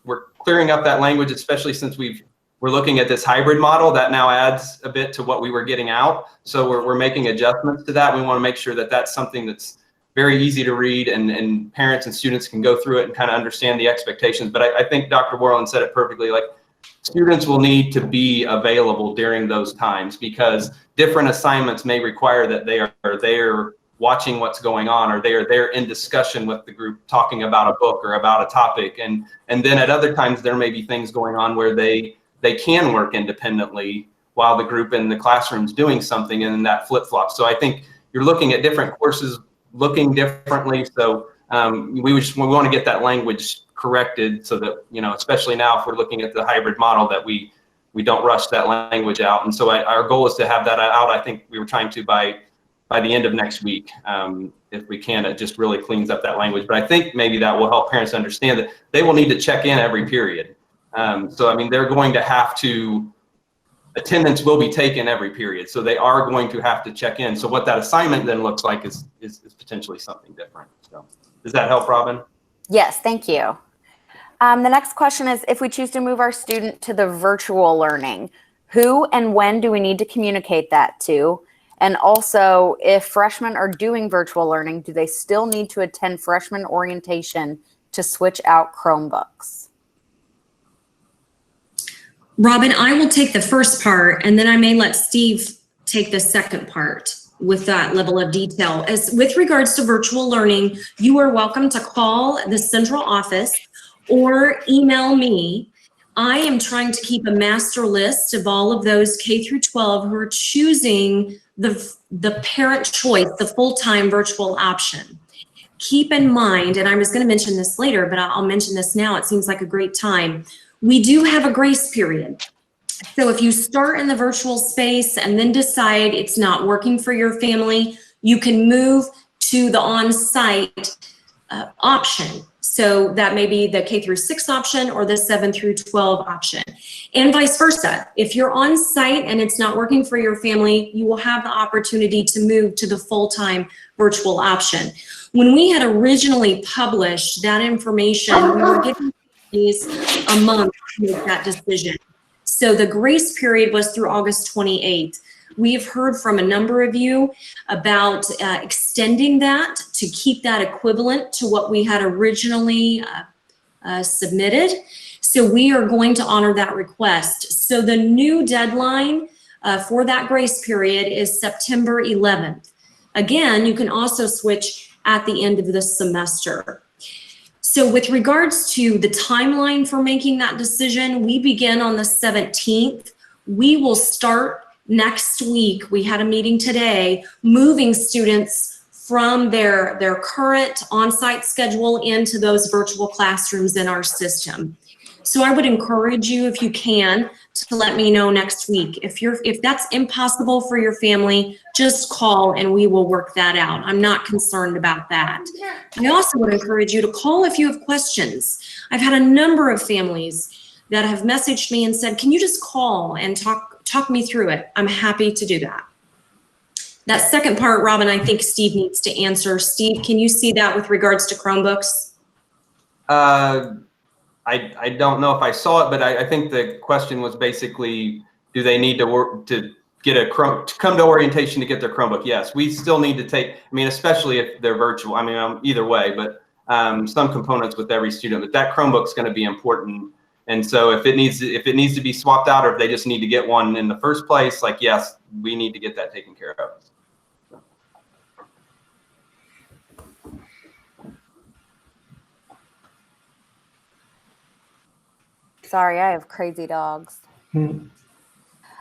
we're clearing up that language, especially since we're looking at this hybrid model that now adds a bit to what we were getting out. So we're making adjustments to that. We want to make sure that that's something that's very easy to read, and parents and students can go through it and kind of understand the expectations. But I think Dr. Warland said it perfectly. Like, students will need to be available during those times, because different assignments may require that they are there watching what's going on, or they are there in discussion with the group talking about a book or about a topic. And then at other times there may be things going on where they can work independently while the group in the classroom's doing something, and that flip-flop. So I think you're looking at different courses looking differently. So we want to get that language corrected so that, you know, especially now if we're looking at the hybrid model, that we don't rush that language out. And so our goal is to have that out. I think we were trying to by by the end of next week. If we can, it just really cleans up that language. But I think maybe that will help parents understand that they will need to check in every period. So, I mean, they're going to have to, attendance will be taken every period. So they are going to have to check in. So what that assignment then looks like is potentially something different. So does that help, Robin? Yes, thank you. The next question is, if we choose to move our student to the virtual learning, who and when do we need to communicate that to? And also, if freshmen are doing virtual learning, do they still need to attend freshman orientation to switch out Chromebooks? Robin, I will take the first part, and then I may let Steve take the second part with that level of detail. As with regards to virtual learning, you are welcome to call the central office or email me. I am trying to keep a master list of all of those K through 12 who are choosing the parent choice, the full-time virtual option. Keep in mind, and I was going to mention this later, but I'll mention this now. It seems like a great time. We do have a grace period. So if you start in the virtual space and then decide it's not working for your family, you can move to the on-site option. So that may be the K through 6 option or the 7 through 12 option, and vice versa. If you're on site and it's not working for your family, you will have the opportunity to move to the full-time virtual option. When we had originally published that information, we were giving families a month to make that decision. So the grace period was through August 28th. We've heard from a number of you about extending that to keep that equivalent to what we had originally submitted. So we are going to honor that request. So the new deadline for that grace period is September 11th. Again, you can also switch at the end of the semester. So with regards to the timeline for making that decision, we begin on the 17th. We will start next week. We had a meeting today, moving students from their current on-site schedule into those virtual classrooms in our system. So I would encourage you, if you can, to let me know next week. If that's impossible for your family, just call and we will work that out. I'm not concerned about that. I also would encourage you to call if you have questions. I've had a number of families that have messaged me and said, can you just call and talk me through it? I'm happy to do that. That second part, Robin, I think Steve needs to answer. Steve, can you see that with regards to Chromebooks? I don't know if I saw it, but I think the question was basically, do they need to work to get to come to orientation to get their Chromebook? Yes, we still need to take, I mean, especially if they're virtual. I mean, either way, but some components with every student, but that Chromebook's going to be important. And so if it needs to be swapped out, or if they just need to get one in the first place, like, yes, we need to get that taken care of. Sorry, I have crazy dogs. The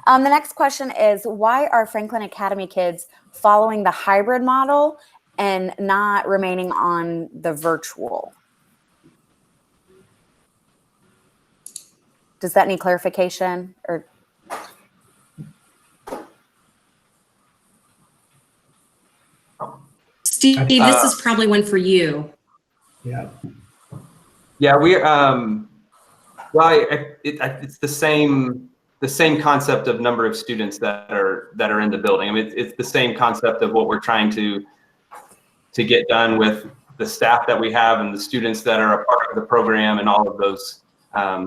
next question is, why are Franklin Academy kids following the hybrid model and not remaining on the virtual? Does that need clarification? Or Steve, this is probably one for you. Yeah. Yeah, well, it's the same concept of number of students that are in the building. I mean, it's the same concept of what we're trying to get done with the staff that we have and the students that are a part of the program, and all of those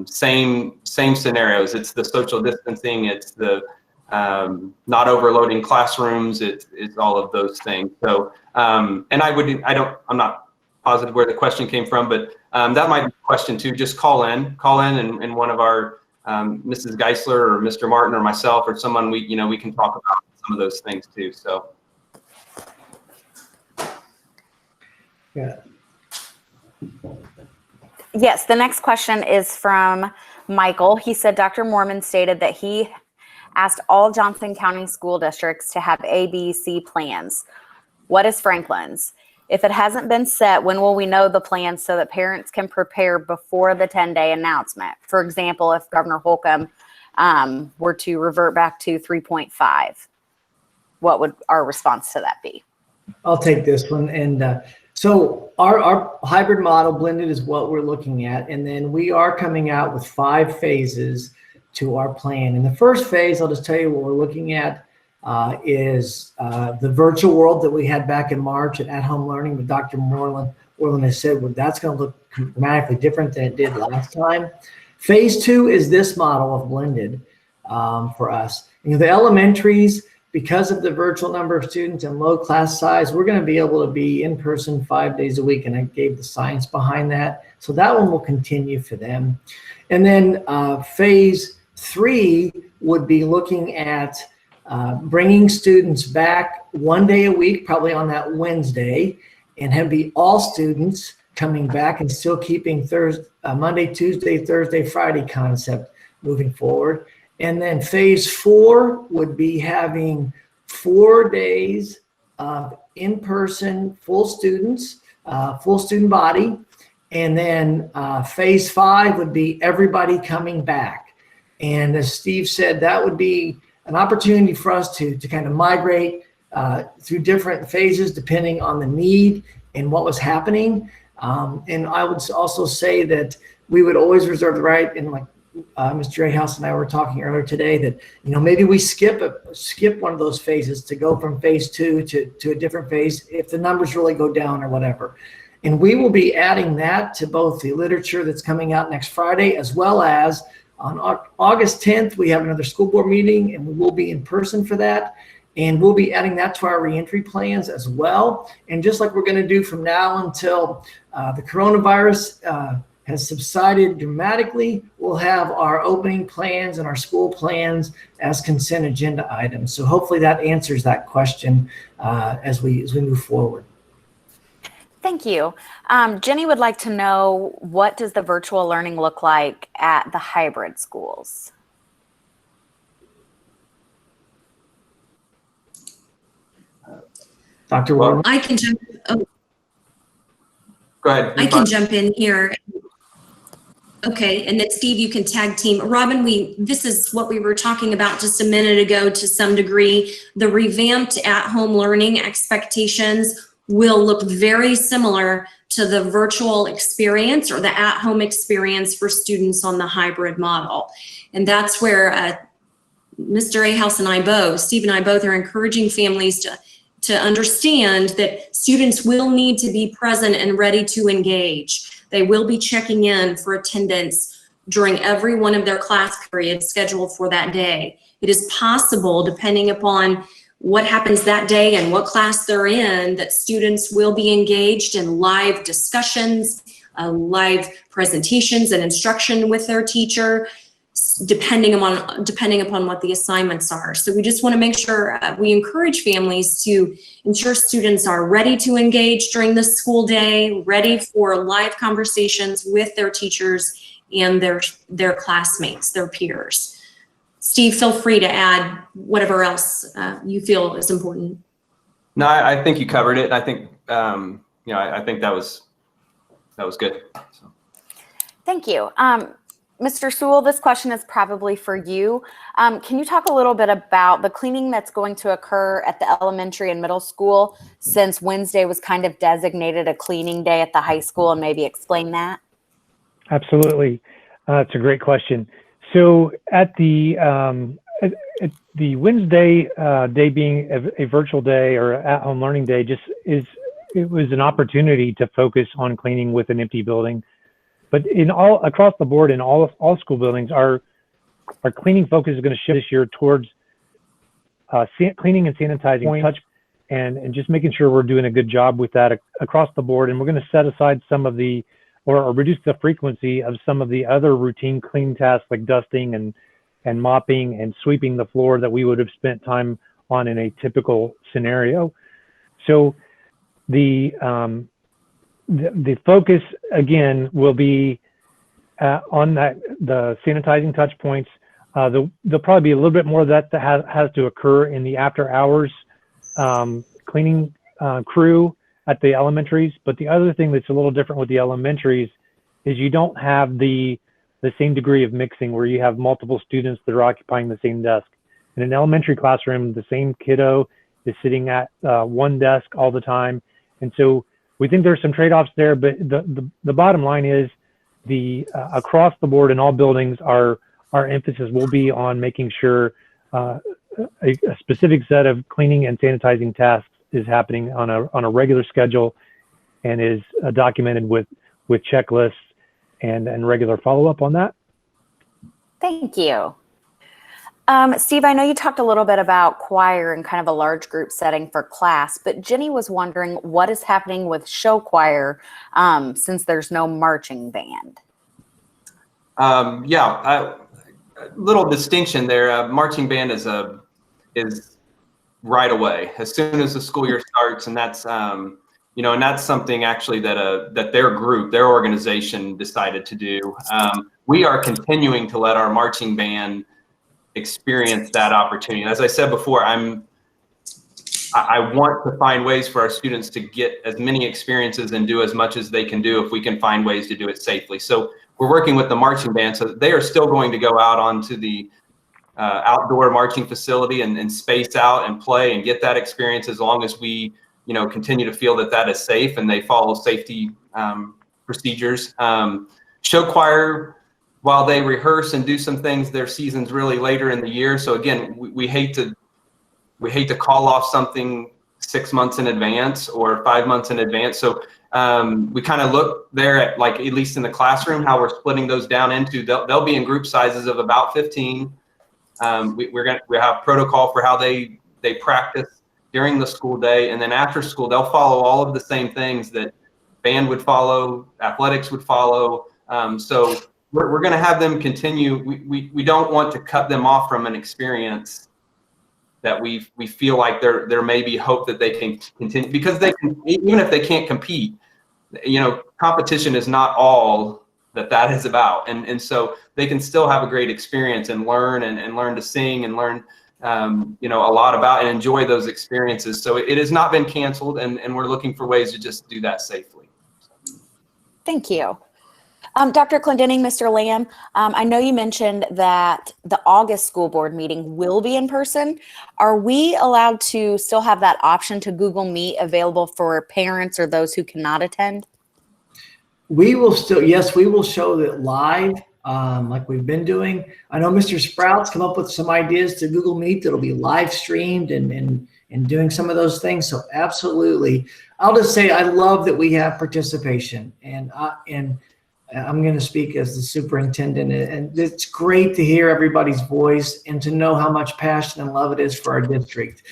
same scenarios. It's the social distancing, it's the not overloading classrooms, it's all of those things. So and I'm not positive where the question came from, but that might be a question too. Just call in and one of our Mrs. Geisler or Mr. Martin or myself or someone we can talk about some of those things too. So Yeah. yes, the next question is from Michael. He said, Dr. Mormon stated that he asked all Johnson County school districts to have A, B, C plans. What is Franklin's? If it hasn't been set, when will we know the plan so that parents can prepare before the 10-day announcement? For example, if Governor Holcomb were to revert back to 3.5. what would our response to that be? I'll take this one. And so our hybrid model blended is what we're looking at. And then we are coming out with 5 phases to our plan. In the first phase, I'll just tell you what we're looking at is the virtual world that we had back in March at home learning with Dr. Moreland has said, well, that's going to look dramatically different than it did last time. Phase 2 is this model of blended for us. The elementaries, because of the virtual number of students and low class size, we're going to be able to be in person 5 days a week. And I gave the science behind that. So that one will continue for them. And then phase 3 would be looking at bringing students back 1 day a week, probably on that Wednesday, and have be all students coming back and still keeping Monday, Tuesday, Thursday, Friday concept moving forward. And then phase 4 would be having 4 days of in-person full students, full student body. And then phase 5 would be everybody coming back. And as Steve said, that would be an opportunity for us to kind of migrate through different phases depending on the need and what was happening. And I would also say that we would always reserve the right, and like Mr. House and I were talking earlier today, that maybe we skip one of those phases to go from phase 2 to a different phase if the numbers really go down or whatever. And we will be adding that to both the literature that's coming out next Friday, as well as on August 10th, we have another school board meeting, and we will be in person for that. And we'll be adding that to our reentry plans as well. And just like we're going to do from now until the coronavirus has subsided dramatically, we'll have our opening plans and our school plans as consent agenda items. So hopefully that answers that question as we move forward. Thank you. Jenny would like to know, what does the virtual learning look like at the hybrid schools? Dr. Warren? I can jump. Oh, Go ahead. I can jump in here. Okay, and then Steve, you can tag team. Robin, this is what we were talking about just a minute ago to some degree. The revamped at-home learning expectations will look very similar to the virtual experience or the at-home experience for students on the hybrid model. And that's where Mr. Ahouse and I both, Steve and I both, are encouraging families to understand that students will need to be present and ready to engage. They will be checking in for attendance during every one of their class periods scheduled for that day. It is possible, depending upon what happens that day and what class they're in, that students will be engaged in live discussions, live presentations and instruction with their teacher, depending upon what the assignments are. So we just want to make sure we encourage families to ensure students are ready to engage during the school day, ready for live conversations with their teachers and their classmates, their peers. Steve, feel free to add whatever else you feel is important. No, I think you covered it. I think I think that was good. So. Thank you. Mr. Sewell, this question is probably for you. Can you talk a little bit about the cleaning that's going to occur at the elementary and middle school, since Wednesday was kind of designated a cleaning day at the high school, and maybe explain that? Absolutely. It's a great question. So at the Wednesday day being a virtual day or at-home learning day, it was an opportunity to focus on cleaning with an empty building. But across the board in all school buildings, our cleaning focus is going to shift this year towards cleaning and sanitizing touch and just making sure we're doing a good job with that across the board. And we're going to set aside some of the, or reduce the frequency of some of the other routine clean tasks like dusting and mopping and sweeping the floor that we would have spent time on in a typical scenario. So the focus again will be on the sanitizing touch points. There'll probably be a little bit more of that has to occur in the after hours cleaning crew at the elementaries. But the other thing that's a little different with the elementaries is you don't have the same degree of mixing where you have multiple students that are occupying the same desk. In an elementary classroom, the same kiddo is sitting at one desk all the time. And so we think there's some trade-offs there, but the bottom line is across the board in all buildings, our emphasis will be on making sure a specific set of cleaning and sanitizing tasks is happening on a regular schedule and is documented with checklists and regular follow-up on that. Thank you. Steve, I know you talked a little bit about choir and kind of a large group setting for class, but Jenny was wondering what is happening with show choir since there's no marching band. Little distinction there. Marching band is right away as soon as the school year starts, and that's and that's something actually that their organization decided to do. We are continuing to let our marching band experience that opportunity. As I said before, I want to find ways for our students to get as many experiences and do as much as they can do if we can find ways to do it safely. So we're working with the marching band, so they are still going to go out onto the outdoor marching facility and space out and play and get that experience as long as we continue to feel that is safe and they follow safety procedures. Show choir, while they rehearse and do some things, their season's really later in the year. So again, we hate to call off something 6 months in advance or 5 months in advance. So we kind of look there at, like, at least in the classroom, how we're splitting those down into, they'll be in group sizes of about 15. We have protocol for how they practice during the school day, and then after school, they'll follow all of the same things that band would follow, athletics would follow. So we're going to have them continue. We don't want to cut them off from an experience that we feel like there may be hope that they can continue, because they can, even if they can't compete, competition is not all that is about. And so they can still have a great experience and learn and learn to sing and learn a lot about and enjoy those experiences. So it has not been canceled, and we're looking for ways to just do that safely. Thank you. Dr. Clendenning, Mr. Lamb, I know you mentioned that the August school board meeting will be in person. Are we allowed to still have that option to Google Meet available for parents or those who cannot attend? We will still, yes, we will show it live like we've been doing. I know Mr. Sprout's come up with some ideas to Google Meet that'll be live streamed and doing some of those things. So absolutely. I'll just say I love that we have participation, and I'm going to speak as the superintendent, and it's great to hear everybody's voice and to know how much passion and love it is for our district.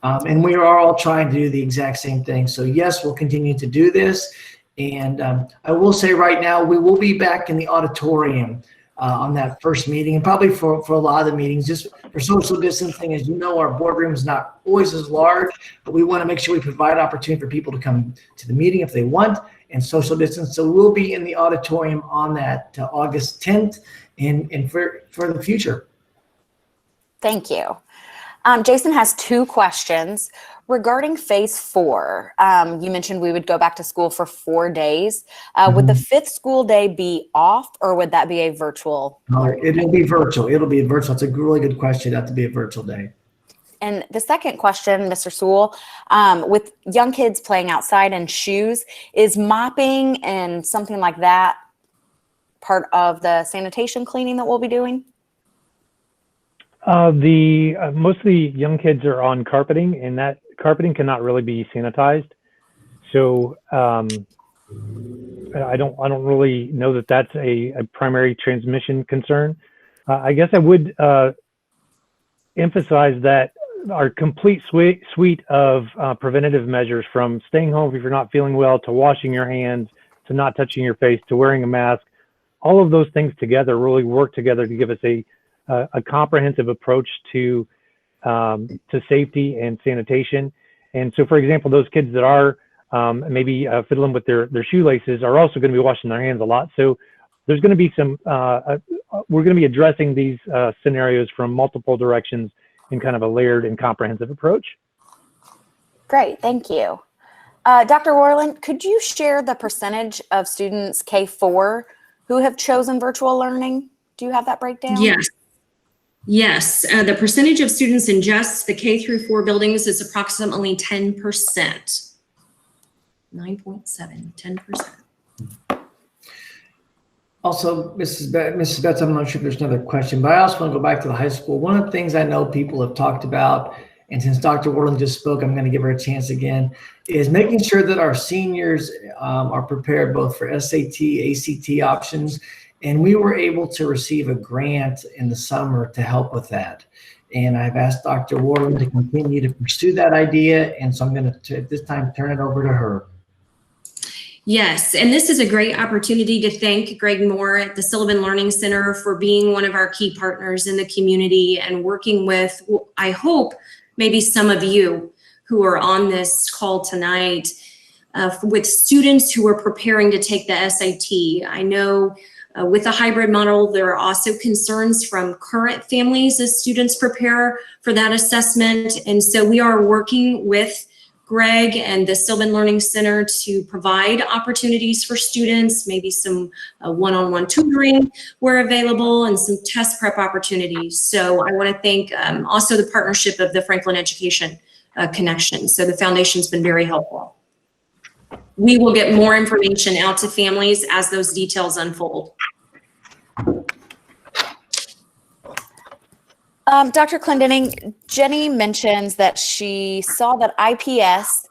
And we are all trying to do the exact same thing. So yes, we'll continue to do this. And I will say right now, we will be back in the auditorium on that first meeting, and probably for a lot of the meetings, just for social distancing. As you know, our boardroom is not always as large, but we want to make sure we provide opportunity for people to come to the meeting if they want, and social distance. So we'll be in the auditorium on that August 10th and for the future. Thank you. Jason has two questions regarding phase 4. You mentioned we would go back to school for 4 days. Would the 5th school day be off, or would that be a virtual? It'll be virtual. It'll be virtual. It's a really good question. It'll have to be a virtual day. And the second question, Mr. Sewell, with young kids playing outside in shoes, is mopping and something like that part of the sanitation cleaning that we'll be doing? Most of the young kids are on carpeting, and that carpeting cannot really be sanitized. So I don't really know that that's a primary transmission concern. I guess I would emphasize that our complete suite of preventative measures, from staying home if you're not feeling well, to washing your hands, to not touching your face, to wearing a mask, all of those things together really work together to give us a comprehensive approach to safety and sanitation. And so, for example, those kids that are maybe fiddling with their shoelaces are also going to be washing their hands a lot. So there's going to be some, we're going to be addressing these scenarios from multiple directions in kind of a layered and comprehensive approach. Great, thank you. Dr. Worland, could you share the percentage of students K4 who have chosen virtual learning? Do you have that breakdown? Yes. Yes, the percentage of students in just the K through 4 buildings is approximately 10%. 9.7, 10%. Also, Mrs. Betts, I'm not sure if there's another question, but I also want to go back to the high school. One of the things I know people have talked about, and since Dr. Worland just spoke, I'm going to give her a chance again, is making sure that our seniors are prepared both for SAT, ACT options. And we were able to receive a grant in the summer to help with that. And I've asked Dr. Worland to continue to pursue that idea. And so I'm going to, at this time, turn it over to her. Yes, and this is a great opportunity to thank Greg Moore at the Sullivan Learning Center for being one of our key partners in the community and working with, I hope, maybe some of you who are on this call tonight with students who are preparing to take the SAT. I know with the hybrid model, there are also concerns from current families as students prepare for that assessment. And so we are working with Greg and the Sullivan Learning Center to provide opportunities for students, maybe some one-on-one tutoring where available and some test prep opportunities. So I want to thank also the partnership of the Franklin Education Connection. So the foundation's been very helpful. We will get more information out to families as those details unfold. Dr. Clendenning, Jenny mentions that she saw that IPS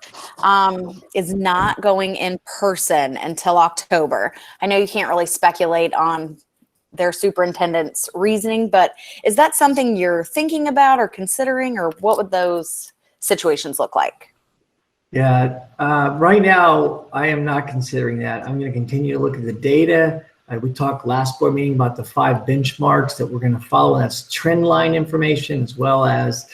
is not going in person until October. I know you can't really speculate on their superintendent's reasoning, but is that something you're thinking about or considering, or what would those situations look like? Yeah, right now, I am not considering that. I'm going to continue to look at the data. We talked last board meeting about the 5 benchmarks that we're going to follow. That's trend line information, as well as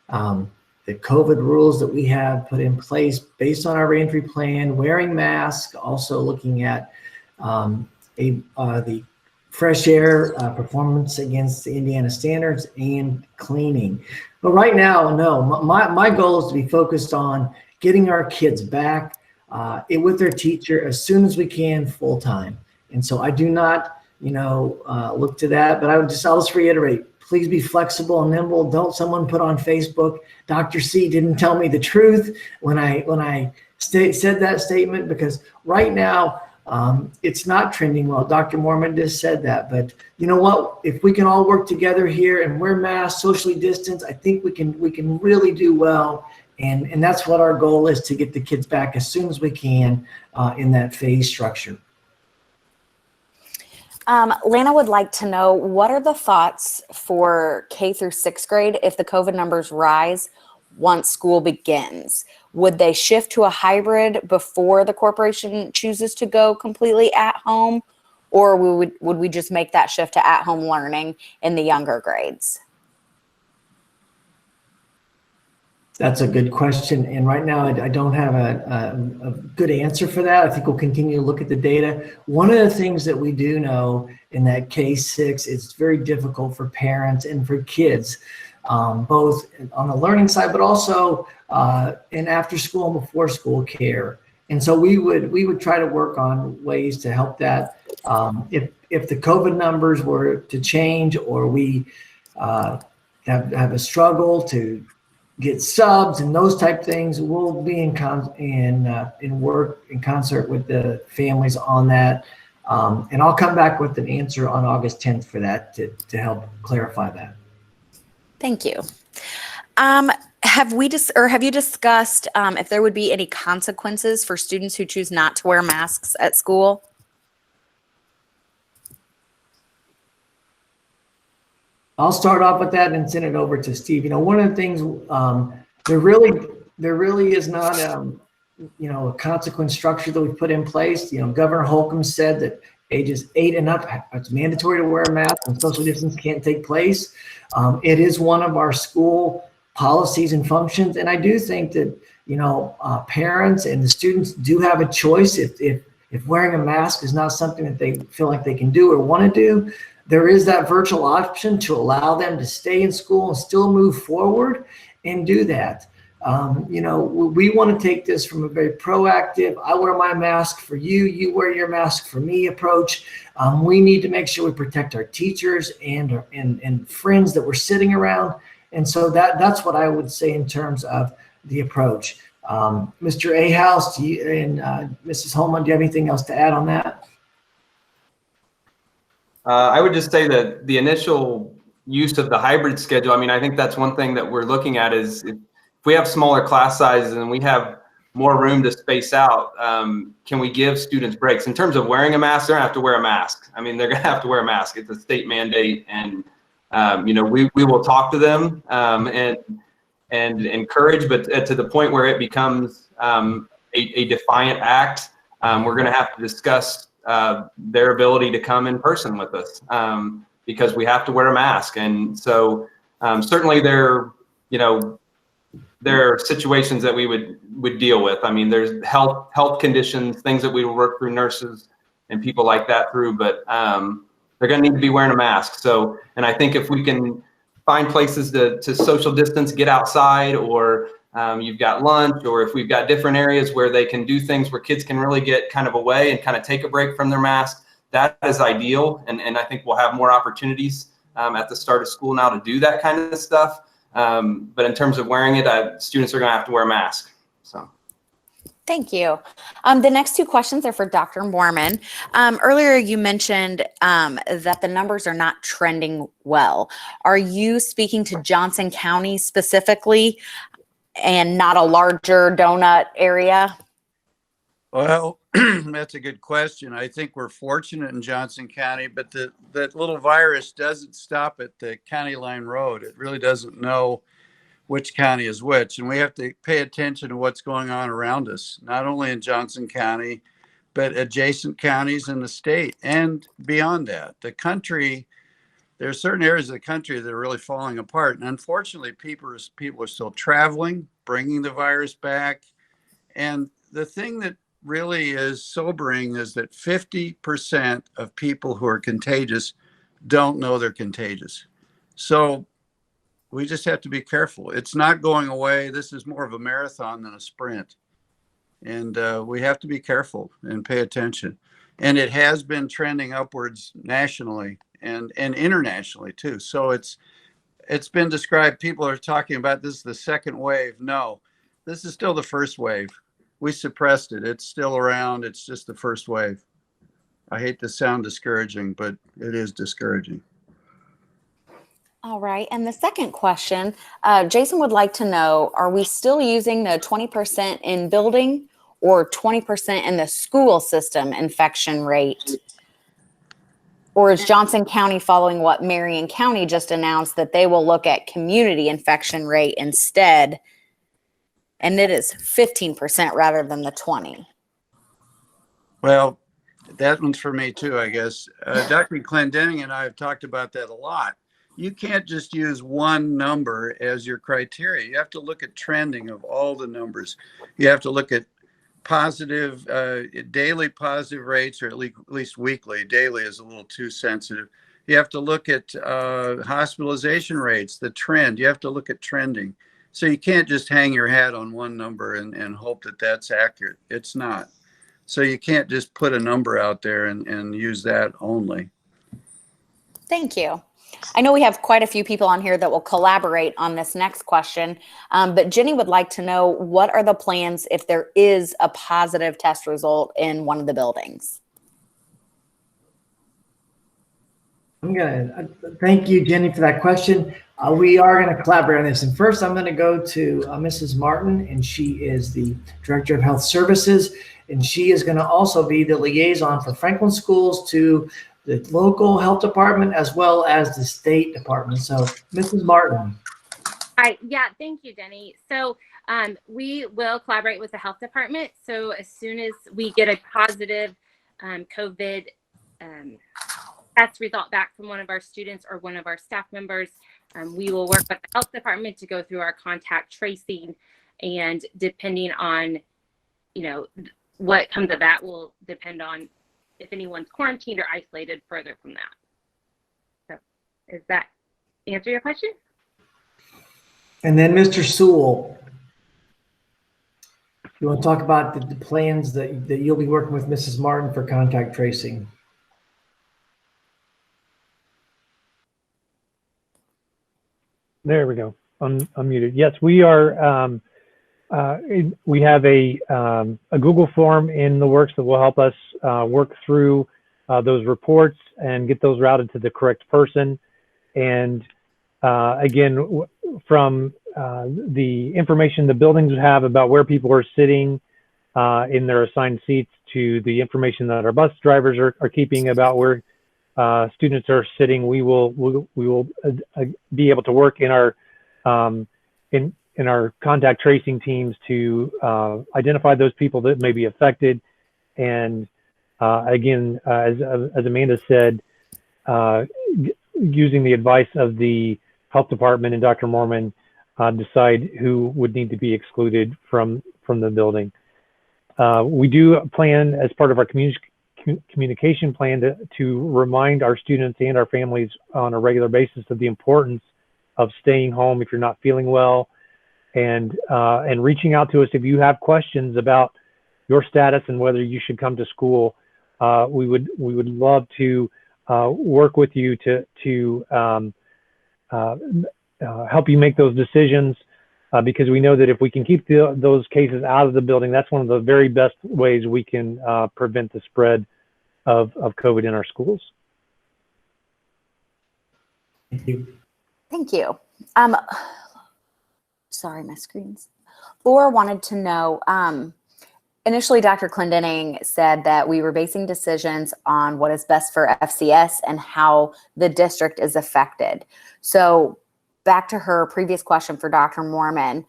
the COVID rules that we have put in place based on our reentry plan, wearing masks, also looking at the fresh air performance against the Indiana standards, and cleaning. But right now, no, my goal is to be focused on getting our kids back with their teacher as soon as we can, full time. And so I do not, look to that, but I'll just reiterate, please be flexible and nimble. Don't someone put on Facebook, Dr. C didn't tell me the truth when I said that statement, because right now it's not trending well. Dr. Moorman just said that, but you know what? If we can all work together here and wear masks, socially distance, I think we can really do well. And that's what our goal is, to get the kids back as soon as we can in that phase structure. Lana would like to know, what are the thoughts for K through 6th grade if the COVID numbers rise once school begins? Would they shift to a hybrid before the corporation chooses to go completely at home, or would we just make that shift to at-home learning in the younger grades? That's a good question. And right now, I don't have a good answer for that. I think we'll continue to look at the data. One of the things that we do know in that K-6, it's very difficult for parents and for kids, both on the learning side, but also in after school and before school care. And so we would try to work on ways to help that. If the COVID numbers were to change, or we have a struggle to get subs and those type things, we'll be in work in concert with the families on that. And I'll come back with an answer on August 10th for that to help clarify that. Thank you. Have you discussed if there would be any consequences for students who choose not to wear masks at school? I'll start off with that and send it over to Steve. One of the things, there really is not, a consequence structure that we've put in place. Governor Holcomb said that ages 8 and up, it's mandatory to wear a mask and social distance can't take place. It is one of our school policies and functions. And I do think that, parents and the students do have a choice. If wearing a mask is not something that they feel like they can do or want to do, there is that virtual option to allow them to stay in school and still move forward and do that. You know, we want to take this from a very proactive, I wear my mask for you, you wear your mask for me approach. We need to make sure we protect our teachers and friends that we're sitting around. And so that's what I would say in terms of the approach. Mr. Ahouse and Mrs. Holman, do you have anything else to add on that? I would just say that the initial use of the hybrid schedule, I mean, I think that's one thing that we're looking at is if we have smaller class sizes and we have more room to space out, can we give students breaks? In terms of wearing a mask, they're gonna have to wear a mask. I mean, they're gonna have to wear a mask. It's a state mandate, and you know, we will talk to them and encourage, but to the point where it becomes a defiant act, we're gonna have to discuss their ability to come in person with us because we have to wear a mask. And so certainly there are situations that we would deal with. I mean, there's health conditions, things that we would work through nurses and people like that through, but they're going to need to be wearing a mask. So, and I think if we can find places to social distance, get outside, or you've got lunch, or if we've got different areas where they can do things where kids can really get kind of away and kind of take a break from their mask, that is ideal. And I think we'll have more opportunities at the start of school now to do that kind of stuff. But in terms of wearing it, students are going to have to wear a mask. So. Thank you. The next two questions are for Dr. Moorman. Earlier, you mentioned that the numbers are not trending well. Are you speaking to Johnson County specifically and not a larger donut area? Well, that's a good question. I think we're fortunate in Johnson County, but that little virus doesn't stop at the county line road. It really doesn't know which county is which. And we have to pay attention to what's going on around us, not only in Johnson County, but adjacent counties in the state and beyond that. The country, there are certain areas of the country that are really falling apart. And unfortunately, people are still traveling, bringing the virus back. And the thing that really is sobering is that 50% of people who are contagious don't know they're contagious. So we just have to be careful. It's not going away. This is more of a marathon than a sprint. And we have to be careful and pay attention. And it has been trending upwards nationally and internationally too. So it's been described, people are talking about this is the second wave. No, this is still the first wave. We suppressed it. It's still around. It's just the first wave. I hate to sound discouraging, but it is discouraging. All right. And the second question, Jason would like to know, are we still using the 20% in building or 20% in the school system infection rate? Or is Johnson County following what Marion County just announced that they will look at community infection rate instead? And it is 15% rather than the 20%. Well, that one's for me too, I guess. Dr. Clendenning and I have talked about that a lot. You can't just use one number as your criteria. You have to look at trending of all the numbers. You have to look at positive, daily positive rates, or at least weekly. Daily is a little too sensitive. You have to look at hospitalization rates, the trend. You have to look at trending. So you can't just hang your hat on one number and hope that that's accurate. It's not. So you can't just put a number out there and use that only. Thank you. I know we have quite a few people on here that will collaborate on this next question, but Jenny would like to know, what are the plans if there is a positive test result in one of the buildings? I'm going to thank you, Jenny, for that question. We are going to collaborate on this. And first, I'm going to go to Mrs. Martin, and she is the Director of Health Services. And she is going to also be the liaison for Franklin Schools to the local health department as well as the state department. So, Mrs. Martin. Hi, yeah, thank you, Denny. So we will collaborate with the health department. So as soon as we get a positive COVID test result back from one of our students or one of our staff members, we will work with the health department to go through our contact tracing, and depending on, what comes of that will depend on if anyone's quarantined or isolated further from that. So does that answer your question? And then Mr. Sewell. You want to talk about the plans that you'll be working with Mrs. Martin for contact tracing? There we go. Unmuted. Yes, we are. We have a Google form in the works that will help us work through those reports and get those routed to the correct person. And again, from the information the buildings have about where people are sitting in their assigned seats to the information that our bus drivers are keeping about where students are sitting, we will be able to work in our in our contact tracing teams to identify those people that may be affected. And again, as Amanda said, using the advice of the health department and Dr. Mormon, decide who would need to be excluded from the building. We do plan, as part of our communication plan, to remind our students and our families on a regular basis of the importance of staying home if you're not feeling well, and reaching out to us if you have questions about your status and whether you should come to school. We would love to work with you to help you make those decisions, because we know that if we can keep those cases out of the building, that's one of the very best ways we can prevent the spread of COVID in our schools. Thank you. Thank you. Sorry, my screen's. Laura wanted to know, initially Dr. Clendenning said that we were basing decisions on what is best for FCS and how the district is affected. So back to her previous question for Dr. Mormon,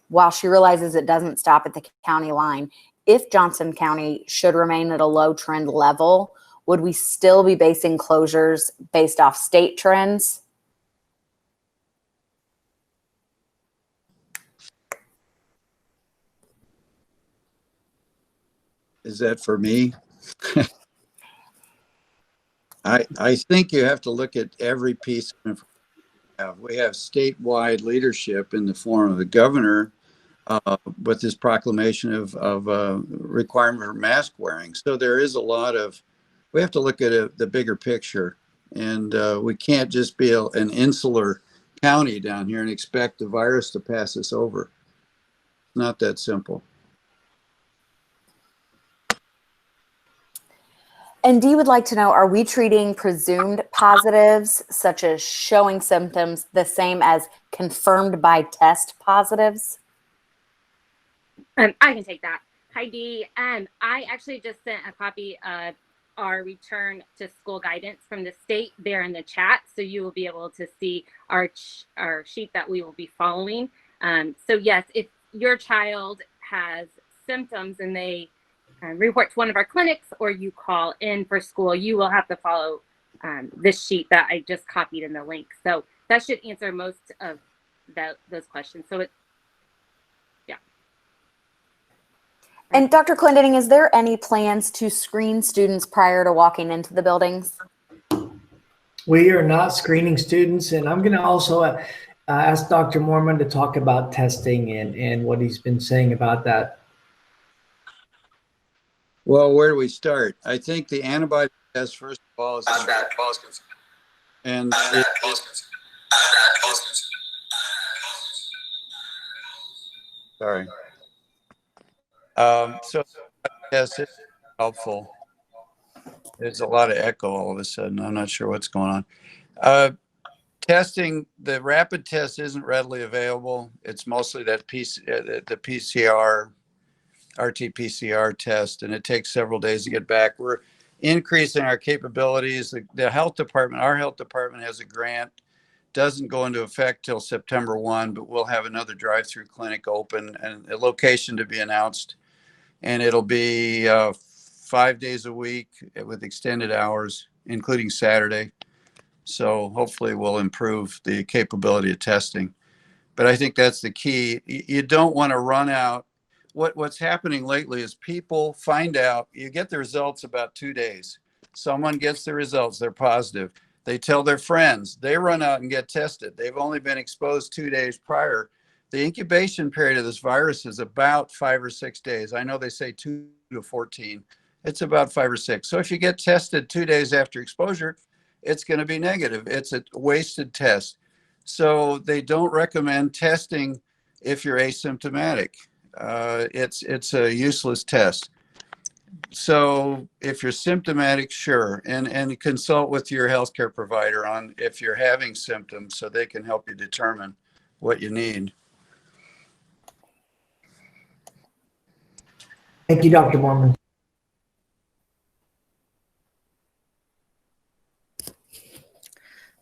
while she realizes it doesn't stop at the county line, if Johnson County should remain at a low trend level, would we still be basing closures based off state trends? Is that for me? I think you have to look at every piece of information. We have statewide leadership in the form of the governor with this proclamation of requirement for mask wearing. So there is a lot of, we have to look at the bigger picture, and we can't just be an insular county down here and expect the virus to pass us over. Not that simple. And Dee would like to know, are we treating presumed positives, such as showing symptoms, the same as confirmed by test positives? I can take that. Hi, Dee. I actually just sent a copy of our return to school guidance from the state there in the chat, so you will be able to see our sheet that we will be following. So yes, if your child has symptoms and they report to one of our clinics, or you call in for school, you will have to follow this sheet that I just copied in the link. So that should answer most of those questions. So yeah. And Dr. Clendenning, is there any plans to screen students prior to walking into the buildings? We are not screening students, and I'm going to also ask Dr. Mormon to talk about testing and what he's been saying about that. Well, where do we start? I think the antibody test, first of all, is sorry. So yes, it's helpful. There's a lot of echo all of a sudden. I'm not sure what's going on. Testing, the rapid test isn't readily available. It's mostly that the PCR, RT-PCR test, and it takes several days to get back. We're increasing our capabilities. The health department, our health department has a grant, doesn't go into effect till September 1, but we'll have another drive-through clinic open and a location to be announced. And it'll be 5 days a week with extended hours, including Saturday. So hopefully we'll improve the capability of testing. But I think that's the key. You don't want to run out. What's happening lately is people find out, you get the results about 2 days. Someone gets the results, they're positive. They tell their friends, they run out and get tested. They've only been exposed 2 days prior. The incubation period of this virus is about 5 or 6 days. I know they say 2 to 14. It's about 5 or 6. So if you get tested 2 days after exposure, it's going to be negative. It's a wasted test. So they don't recommend testing if you're asymptomatic. It's a useless test. So if you're symptomatic, sure, and consult with your healthcare provider on if you're having symptoms so they can help you determine what you need. Thank you, Dr. Mormon.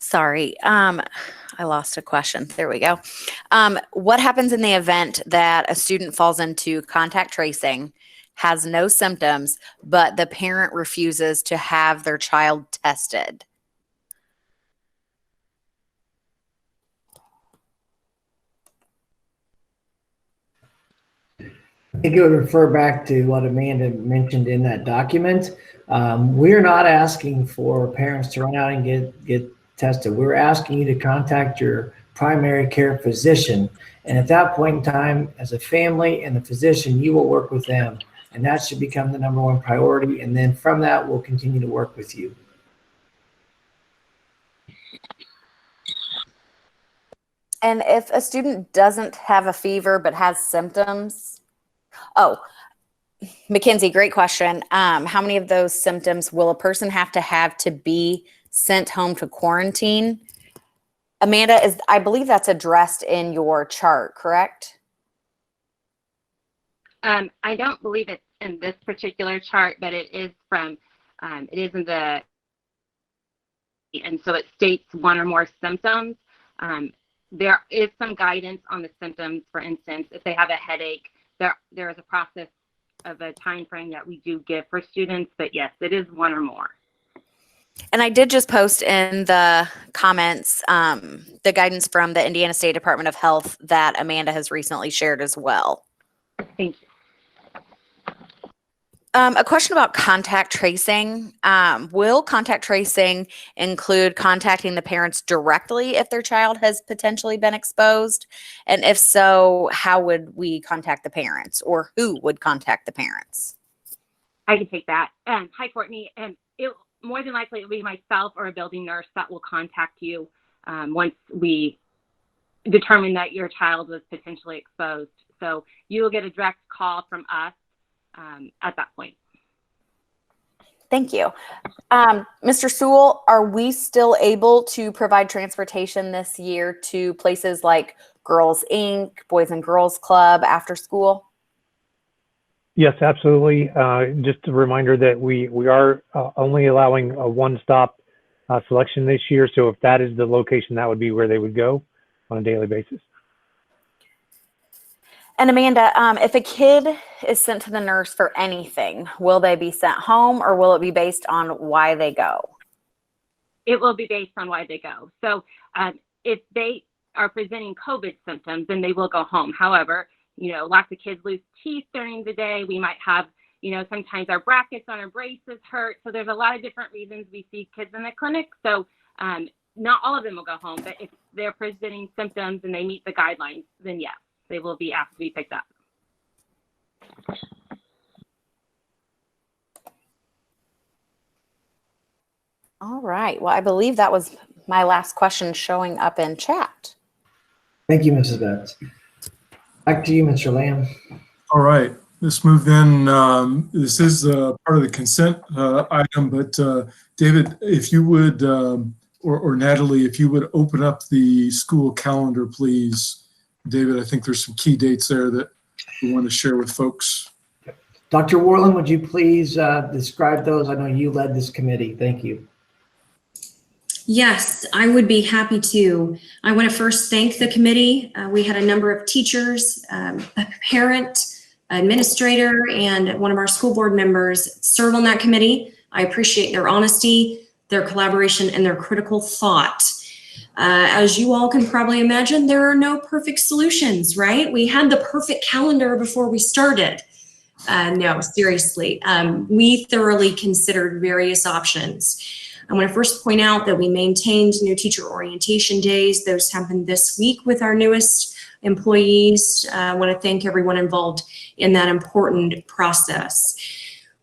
Sorry, I lost a question. There we go. What happens in the event that a student falls into contact tracing, has no symptoms, but the parent refuses to have their child tested? I think it would refer back to what Amanda mentioned in that document. We're not asking for parents to run out and get tested. We're asking you to contact your primary care physician. And at that point in time, as a family and the physician, you will work with them. And that should become the #1 priority. And then from that, we'll continue to work with you. And if a student doesn't have a fever but has symptoms, Mackenzie, great question. How many of those symptoms will a person have to be sent home to quarantine? Amanda, I believe that's addressed in your chart, correct? I don't believe it's in this particular chart, but it is from, it is in the, and so it states 1 or more symptoms. There is some guidance on the symptoms. For instance, if they have a headache, there is a process of a time frame that we do give for students, but yes, it is 1 or more. And I did just post in the comments the guidance from the Indiana State Department of Health that Amanda has recently shared as well. Thank you. A question about contact tracing. Will contact tracing include contacting the parents directly if their child has potentially been exposed? And if so, how would we contact the parents, or who would contact the parents? I can take that. Hi, Courtney. It more than likely it will be myself or a building nurse that will contact you once we determine that your child was potentially exposed. So you will get a direct call from us at that point. Thank you. Mr. Sewell, are we still able to provide transportation this year to places like Girls Inc., Boys and Girls Club after school? Yes, absolutely. Just a reminder that we are only allowing a one-stop selection this year. So if that is the location, that would be where they would go on a daily basis. And Amanda, if a kid is sent to the nurse for anything, will they be sent home, or will it be based on why they go? It will be based on why they go. So if they are presenting COVID symptoms, then they will go home. However, lots of kids lose teeth during the day. We might have, sometimes our brackets on our braces hurt. So there's a lot of different reasons we see kids in the clinic. So not all of them will go home, but if they're presenting symptoms and they meet the guidelines, then yes, they will be asked to be picked up. All right. Well, I believe that was my last question showing up in chat. Thank you, Mrs. Betts. Back to you, Mr. Lamb. All right, let's move then. This is part of the consent item, but David, if you would, or Natalie, if you would open up the school calendar, please. David, I think there's some key dates there that we want to share with folks. Dr. Worland, would you please describe those? I know you led this committee. Thank you. Yes, I would be happy to. I want to first thank the committee. We had a number of teachers, a parent, administrator, and one of our school board members serve on that committee. I appreciate their honesty, their collaboration, and their critical thought. As you all can probably imagine, there are no perfect solutions, right? We had the perfect calendar before we started. No, seriously, we thoroughly considered various options. I want to first point out that we maintained new teacher orientation days. Those happened this week with our newest employees. I want to thank everyone involved in that important process.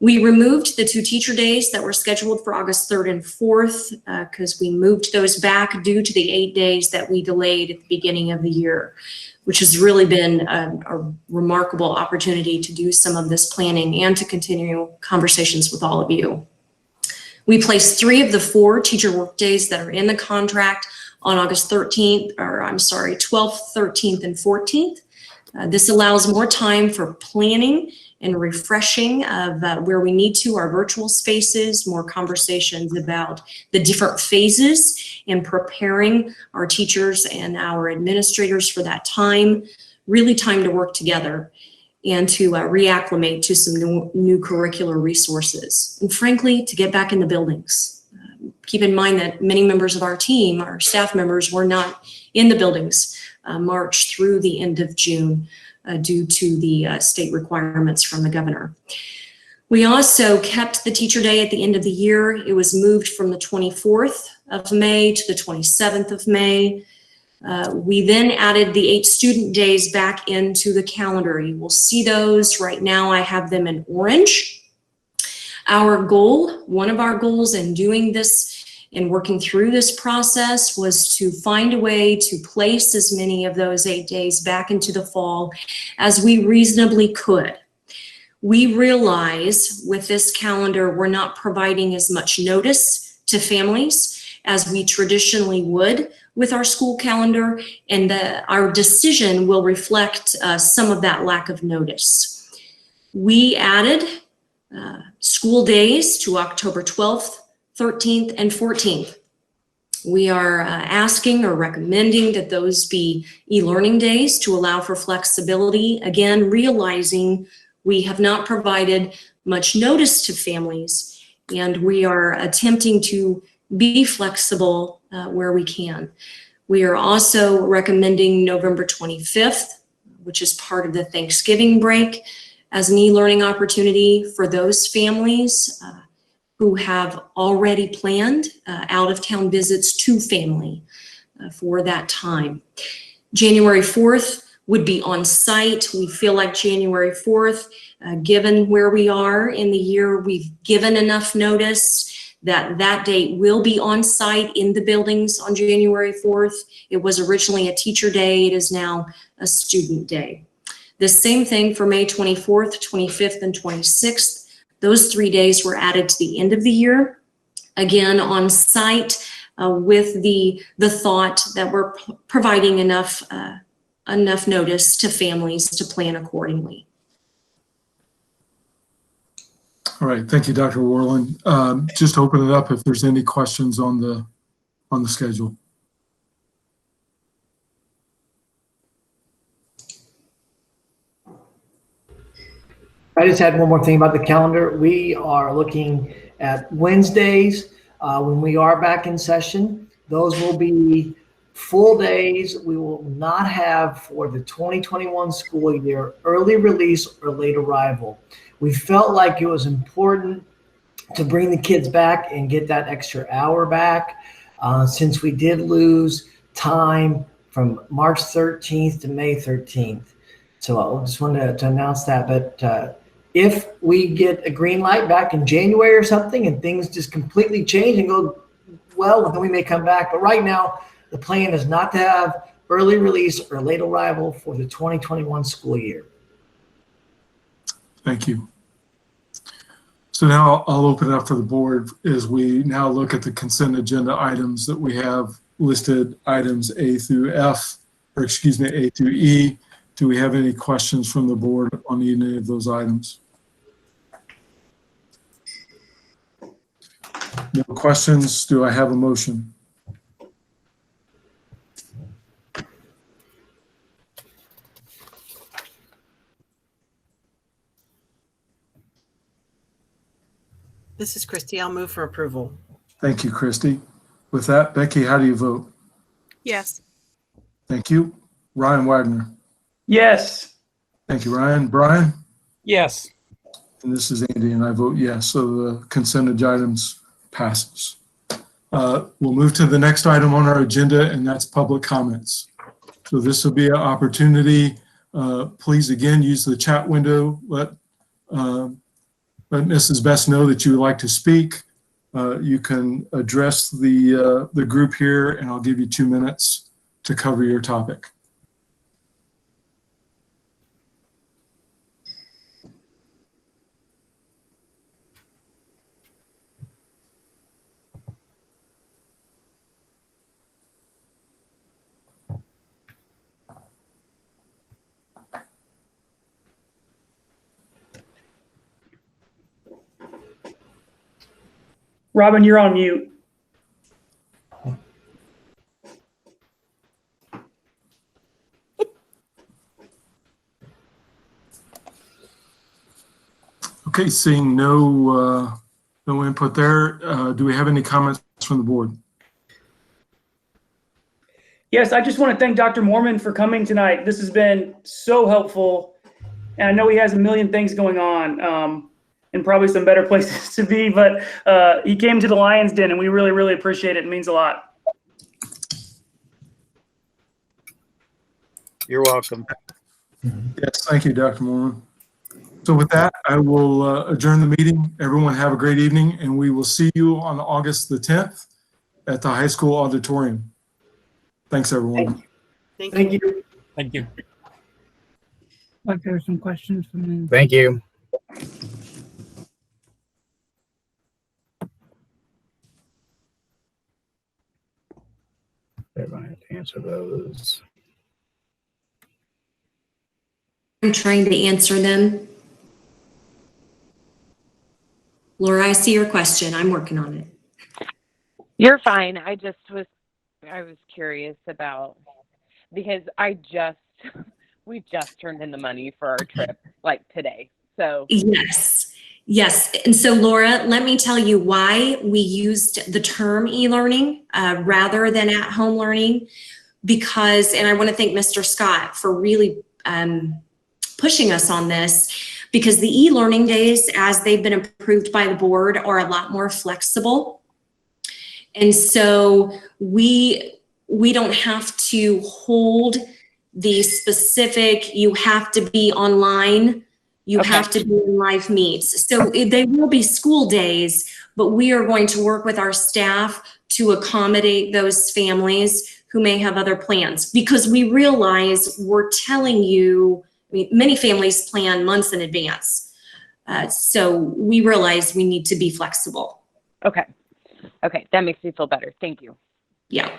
We removed the 2 teacher days that were scheduled for August 3rd and 4th because we moved those back due to the 8 days that we delayed at the beginning of the year, which has really been a remarkable opportunity to do some of this planning and to continue conversations with all of you. We placed 3 of the 4 teacher work days that are in the contract on August 13th, or I'm sorry, 12th, 13th, and 14th. This allows more time for planning and refreshing of where we need to, our virtual spaces, more conversations about the different phases in preparing our teachers and our administrators for that time, really time to work together and to reacclimate to some new curricular resources. And frankly, to get back in the buildings. Keep in mind that many members of our team, our staff members, were not in the buildings March through the end of June. Due to the state requirements from the governor. We also kept the teacher day at the end of the year. It was moved from the 24th of May to the 27th of May. We then added the 8 student days back into the calendar. You will see those right now. I have them in orange. Our goal, one of our goals in doing this and working through this process was to find a way to place as many of those 8 days back into the fall as we reasonably could. We realize with this calendar, we're not providing as much notice to families as we traditionally would with our school calendar, and our decision will reflect some of that lack of notice. We added school days to October 12th, 13th, and 14th. We are asking or recommending that those be e-learning days to allow for flexibility. Again, realizing we have not provided much notice to families, and we are attempting to be flexible where we can. We are also recommending November 25th, which is part of the Thanksgiving break, as an e-learning opportunity for those families who have already planned out-of-town visits to family for that time. January 4th would be on site. We feel like January 4th, given where we are in the year, we've given enough notice that that date will be on site in the buildings on January 4th. It was originally a teacher day. It is now a student day. The same thing for May 24th, 25th, and 26th. Those 3 days were added to the end of the year, again on site with the thought that we're providing enough notice to families to plan accordingly. All right, thank you, Dr. Worland. Just open it up if there's any questions on the schedule. I just had one more thing about the calendar. We are looking at Wednesdays when we are back in session. Those will be full days. We will not have for the 2021 school year early release or late arrival. We felt like it was important to bring the kids back and get that extra hour back since we did lose time from March 13th to May 13th. So I just wanted to announce that. But if we get a green light back in January or something and things just completely change and go well, then we may come back. But right now, the plan is not to have early release or late arrival for the 2021 school year. Thank you. So now I'll open it up for the board as we now look at the consent agenda items that we have listed, items A through F, or excuse me, A through E. Do we have any questions from the board on any of those items? No questions. Do I have a motion? This is Christy. I'll move for approval. Thank you, Christy. With that, Becky, how do you vote? Yes. Thank you. Ryan Wagner. Yes. Thank you, Ryan. Brian? Yes. And this is Andy, and I vote yes. So the consent items passes. We'll move to the next item on our agenda, and that's public comments. So this will be an opportunity. Please, again, use the chat window. Let Mrs. Best know that you would like to speak. You can address the group here, and I'll give you 2 minutes to cover your topic. Robin, you're on mute. Okay, seeing no input there, do we have any comments from the board? Yes, I just want to thank Dr. Mormon for coming tonight. This has been so helpful. And I know he has a million things going on and probably some better places to be, but he came to the Lion's Den and we really, really appreciate it. It means a lot. You're welcome. Yes, thank you, Dr. Moore. So with that, I will adjourn the meeting. Everyone have a great evening, and we will see you on August the 10th at the high school auditorium. Thanks, everyone. Thank you. Thank you. Like there are some questions from the. Thank you. Everyone has to answer those. I'm trying to answer them. Laura, I see your question. I'm working on it. You're fine. I was curious about, because we just turned in the money for our trip like today. So Yes. And so Laura, let me tell you why we used the term e-learning rather than at-home learning, because, and I want to thank Mr. Scott for really pushing us on this, because the e-learning days, as they've been approved by the board, are a lot more flexible. And so we don't have to hold the specific, you have to be online, you have to be in live meets. So they will be school days, but we are going to work with our staff to accommodate those families who may have other plans, because we realize we're telling you, I mean, many families plan months in advance. So we realize we need to be flexible. okay. That makes me feel better. Thank you. Yeah.